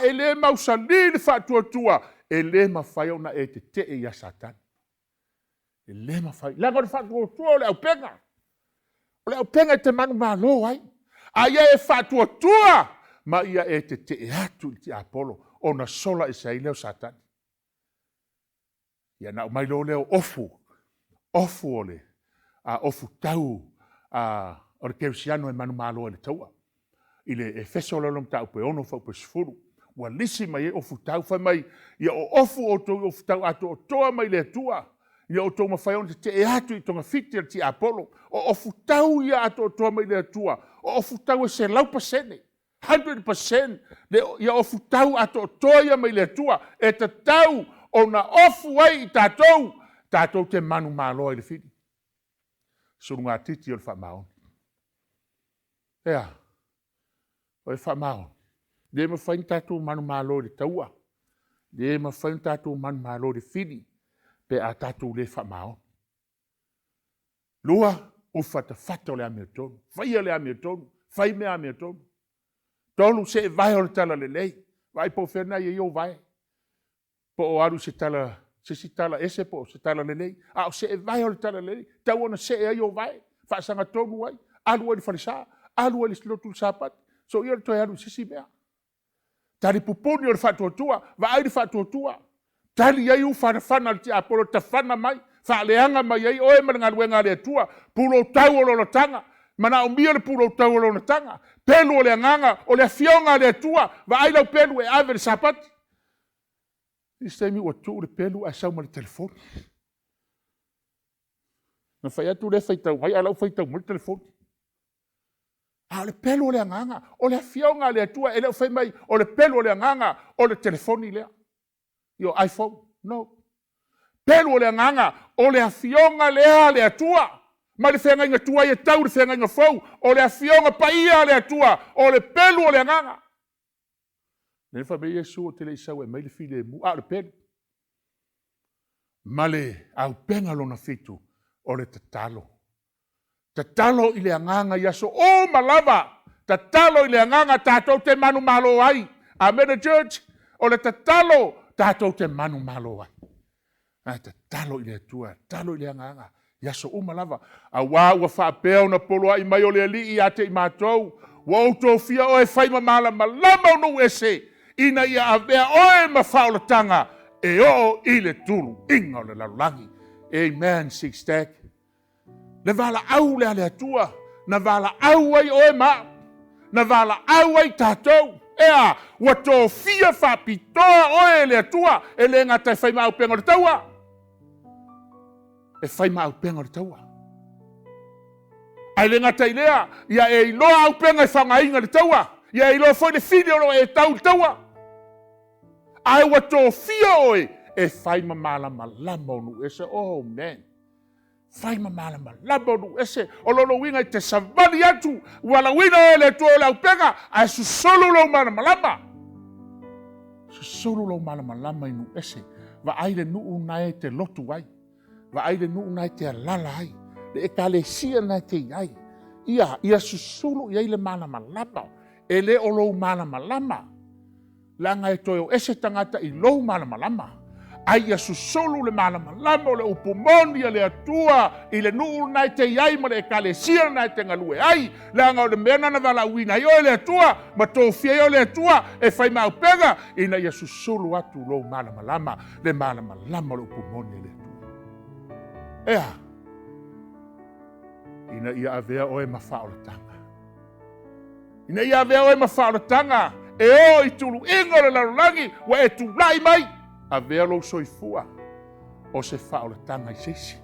Ele mausali le whaatuatua. Ele mawhai ona e te tee ia satani. Le mawhai. Langa o le whaatuatua o le au penga. O le au penga te manu malo ai. Ia e whaatuatua. Ma ia e te atu ti apolo. O na sola e sei leo satani. Ia na mai lo leo ofu. Ofu o le. Ofu tau. O le keusiano e manu malo e le taua. I le e feso lolom tau pe ono fau pe sifuru. Wa lisi mai e ofu tau. Fai mai ia o ofu o tau ofu tau ato o toa mai le tua. Ia o tau mawhai ona te atu i tonga fiti ti apolo. O ofu tau ia ato o toa mai le tua. O ofu tau e se lau pasene. 100%. Ia ofu tau ato o toa ia mai le tua. E ta tau o na ofu ai i tātou. Tātou te manu māloa i le fiti. Suru ngā titi o le whamaoni. Ea. O le whamaoni. Le mawhai tātou manu māloa i le taua. Le mawhai tātou manu māloa i le fiti. Pe a tātou le whamaoni. Lua, ufa ta whata o le amia tonu. Whai o le amia tonu. Whai mea amia tonu. Tonu se vai o le tala le lei. Vai po whena i o vai. po o aru se tala ese po se tala lelei. A o se e vai o le tala lelei. Tau ona se e ai o vai. Whaasanga tonu ai. Alu ali whanisa. Alu ali slotu sapat. So ia le toi aru sisi mea. Tari pupuni o le whatuatua. Wa ai le whatuatua. Tali ai u whanawhana ti apolo ta whana mai. Whaaleanga mai ai oe Malumalu le atua. Pulo tau o lona tanga. Mana o mia le pulo tau o lona tanga. Pelu o le anganga. O le afionga le atua. Wa ai lau pelu e ave le sapati. Istemi ua tu le pelu a sauma le telefoni. Na fai atu le faitau mai, alau faitau mo le telefoni. A le pelu o le anganga, o le afionga le atua, ele o fai mai, o le pelu o le anganga, o le telefoni lea. Io iPhone, no. Pelu o le anganga, o le afionga lea le atua. Ma le whenga inga tua ia tau, le whenga inga fau, o le afionga paia le atua, o le pelu o le anganga. Nel fa me Yesu o te le isau e mai le file mu a le pelu. Ma le au penga lona fitu o le tatalo. Tatalo i le anganga yaso o malava. Tatalo i le anganga tātou te Malumalu ai. Amen church. O le tatalo tātou te Malumalu ai. Tatalo i le atua, tatalo i le anganga. Yaso o malava. A wā ua whaapea na polo ai mai o le alii a te i mātou. Wa auto fia o e whaima malama no ese. Ina ia avea oe mawhaolatanga e o i le tulu inga o le lalulangi. Amen, SISDAC. Le vala au le ale atua. Na vala au ai oe ma. Na vala au ai tātou. Ea, wa tō fia Faapitoa oe le atua. E le ngata e whaima au penga le taua. E whaima au penga le taua. Ai le ngata i lea. Ia e iloa au penga e whanga inga le taua. Ia iloa foi le fide o e tau le taua. Ai wa tō fia oe e whaima malama onu ese. Oh man. Whaima malama onu ese. O lolo winga i te savali atu. Wala wina oe le tua o lau penga. Ai susolu lau malama lama. Susolu lau malama lama inu ese. Wa aile nuu nai te lotu ai. Wa aile nuu nai te alala ai. Le e kale sia nai te ai. Ia susulu ia ile malama lama. E le o lou malama lama. Langa e toi o ese tangata i lou malama lama. Ai ia susolu le malama lama o le upumoni le atua i le nuu nai te iai ma le e kale sia nai te ngalue ai. Langa o le mena na vala uina i o le atua ma tō fia i o le atua e whai mau penga ina ia susolu atu lou malama lama le malama lama o le upumoni le atua. Ea. Ina ia avea oe mawhaolatanga. Ina ia avea oe mawhaolatanga. E o i tulu ingo le lalulangi wa e tu lai mai. A vea lo soifua. O se whaolatanga i sesi.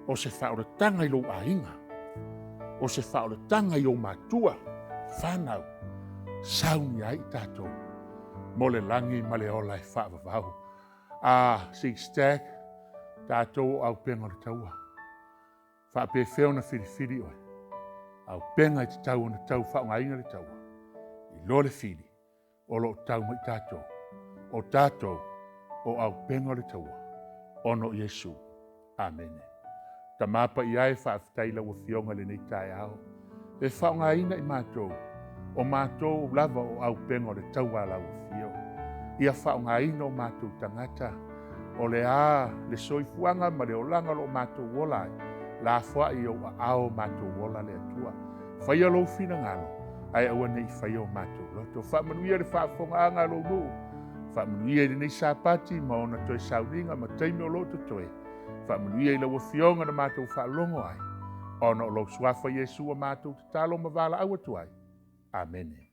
O se whaolatanga i lo ainga. O se whaolatanga i o matua. Whanau. Sauni ai tātou. Mo le langi ma le ola e whaavavau. SISDAC. Tātou au penga le taua. Whaape wheo na whiriwhiri oe. Au penga i te tau na tau whaongainga le taua. I lo le whiri. O lo tau mai tātou. O tātou. O au penga le taua. Ono Yesu. Amen. Ta mapa i ai whaaftaila wa whionga le nei tae ao. E whaongainga i mātou. O mātou lava o au penga le taua la wa whio. Ia whaongainga o mātou tangata. O le le soifuanga ma le olanga lo mātou wolai. La fwa i o ao mātou wola le atua. Whaia lo whina ngalo. Ai aua nei whaia o mātou loto. Whamanuia le whaafonga ngalo no. Whamanuia le nei sāpati ma ona toi Sauniga ma taimi o loto toe. Whamanuia i la wafionga na mātou whaalongo ai. Ona o lo suafa Yesu a mātou tatalo ma vala awa tuai. Amen.